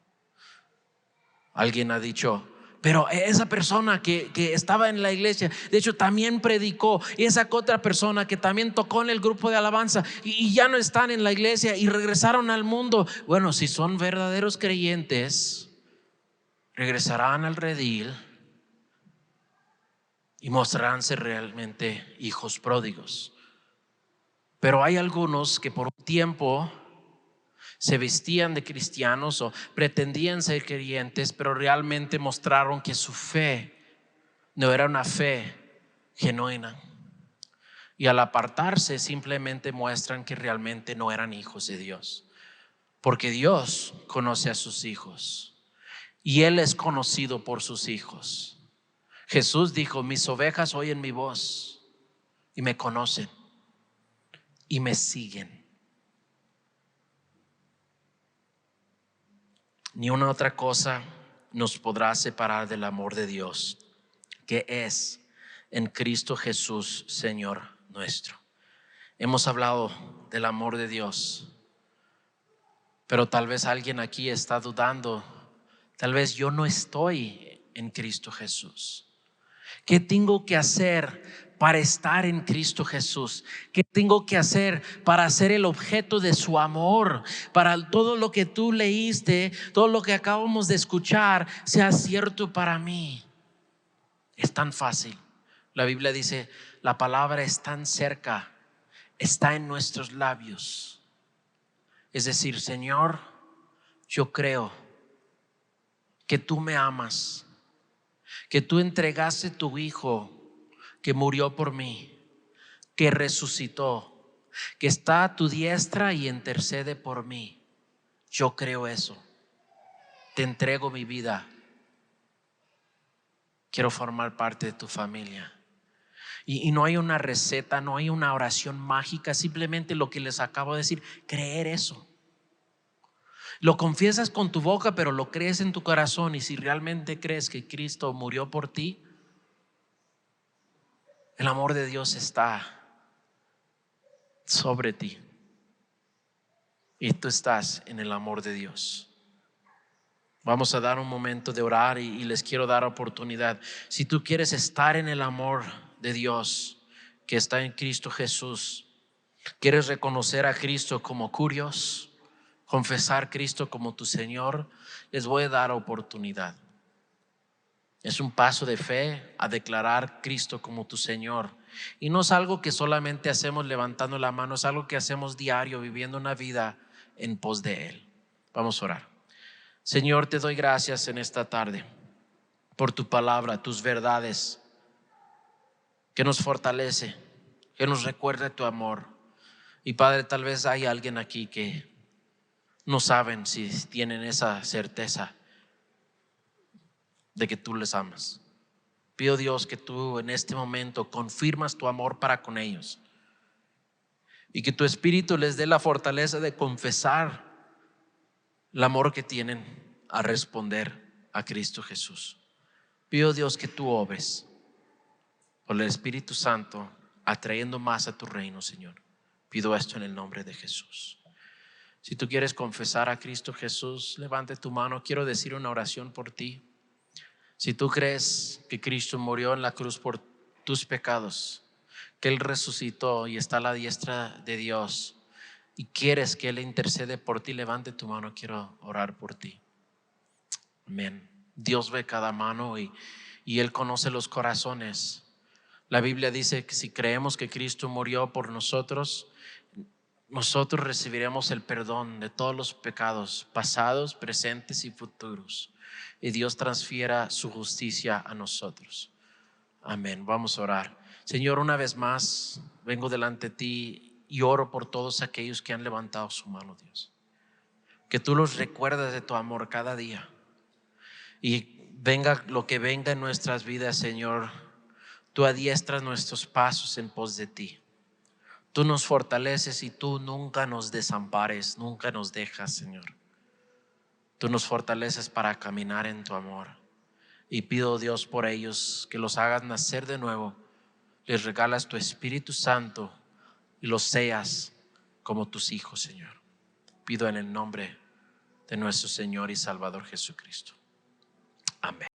Alguien ha dicho, pero esa persona que estaba en la iglesia, de hecho también predicó, y esa otra persona que también tocó en el grupo de alabanza y ya no están en la iglesia y regresaron al mundo. Bueno, si son verdaderos creyentes, regresarán al redil y mostrarán ser realmente hijos pródigos. Pero hay algunos que por un tiempo se vestían de cristianos o pretendían ser creyentes, pero realmente mostraron que su fe no era una fe genuina. Y al apartarse simplemente muestran que realmente no eran hijos de Dios. Porque Dios conoce a sus hijos y Él es conocido por sus hijos. Jesús dijo, mis ovejas oyen mi voz y me conocen y me siguen. Ni una otra cosa nos podrá separar del amor de Dios, que es en Cristo Jesús, Señor nuestro. Hemos hablado del amor de Dios, pero tal vez alguien aquí está dudando. Tal vez yo no estoy en Cristo Jesús. ¿Qué tengo que hacer para estar en Cristo Jesús? ¿Qué tengo que hacer para ser el objeto de su amor? Para todo lo que tú leíste, todo lo que acabamos de escuchar, sea cierto para mí. Es tan fácil. La Biblia dice, la palabra es tan cerca, está en nuestros labios. Es decir, Señor, yo creo que tú me amas, que tú entregaste tu Hijo, que murió por mí, que resucitó, que está a tu diestra y intercede por mí. Yo creo eso. Te entrego mi vida. Quiero formar parte de tu familia. Y no hay una receta, no hay una oración mágica, simplemente lo que les acabo de decir, creer eso. Lo confiesas con tu boca, pero lo crees en tu corazón. Y si realmente crees que Cristo murió por ti, el amor de Dios está sobre ti y tú estás en el amor de Dios. Vamos a dar un momento de orar y les quiero dar oportunidad. Si tú quieres estar en el amor de Dios que está en Cristo Jesús, quieres reconocer a Cristo como Kurios, confesar a Cristo como tu Señor, les voy a dar oportunidad. Es un paso de fe a declarar a Cristo como tu Señor. Y no es algo que solamente hacemos levantando la mano, es algo que hacemos diario, viviendo una vida en pos de Él. Vamos a orar. Señor, te doy gracias en esta tarde por tu palabra, tus verdades, que nos fortalece, que nos recuerda tu amor. Y Padre, tal vez hay alguien aquí que no saben si tienen esa certeza de que tú les amas. Pido, Dios, que tú en este momento confirmas tu amor para con ellos y que tu Espíritu les dé la fortaleza de confesar el amor que tienen a responder a Cristo Jesús. Pido, Dios, que tú obres por el Espíritu Santo, atrayendo más a tu reino, Señor. Pido esto en el nombre de Jesús. Si tú quieres confesar a Cristo Jesús, levante tu mano. Quiero decir una oración por ti. Si tú crees que Cristo murió en la cruz por tus pecados, que Él resucitó y está a la diestra de Dios, y quieres que Él intercede por ti, levante tu mano. Quiero orar por ti. Amén. Dios ve cada mano y Él conoce los corazones. La Biblia dice que si creemos que Cristo murió por nosotros, nosotros recibiremos el perdón de todos los pecados pasados, presentes y futuros. Y Dios transfiera su justicia a nosotros. Amén. Vamos a orar. Señor, una vez más vengo delante de ti y oro por todos aquellos que han levantado su mano, Dios. Que tú los recuerdas de tu amor cada día. Y venga lo que venga en nuestras vidas, Señor, tú adiestras nuestros pasos en pos de ti. Tú nos fortaleces y tú nunca nos desampares, nunca nos dejas, Señor. Tú nos fortaleces para caminar en tu amor. Y pido, Dios, por ellos que los hagas nacer de nuevo. Les regalas tu Espíritu Santo y los seas como tus hijos, Señor. Pido en el nombre de nuestro Señor y Salvador Jesucristo. Amén.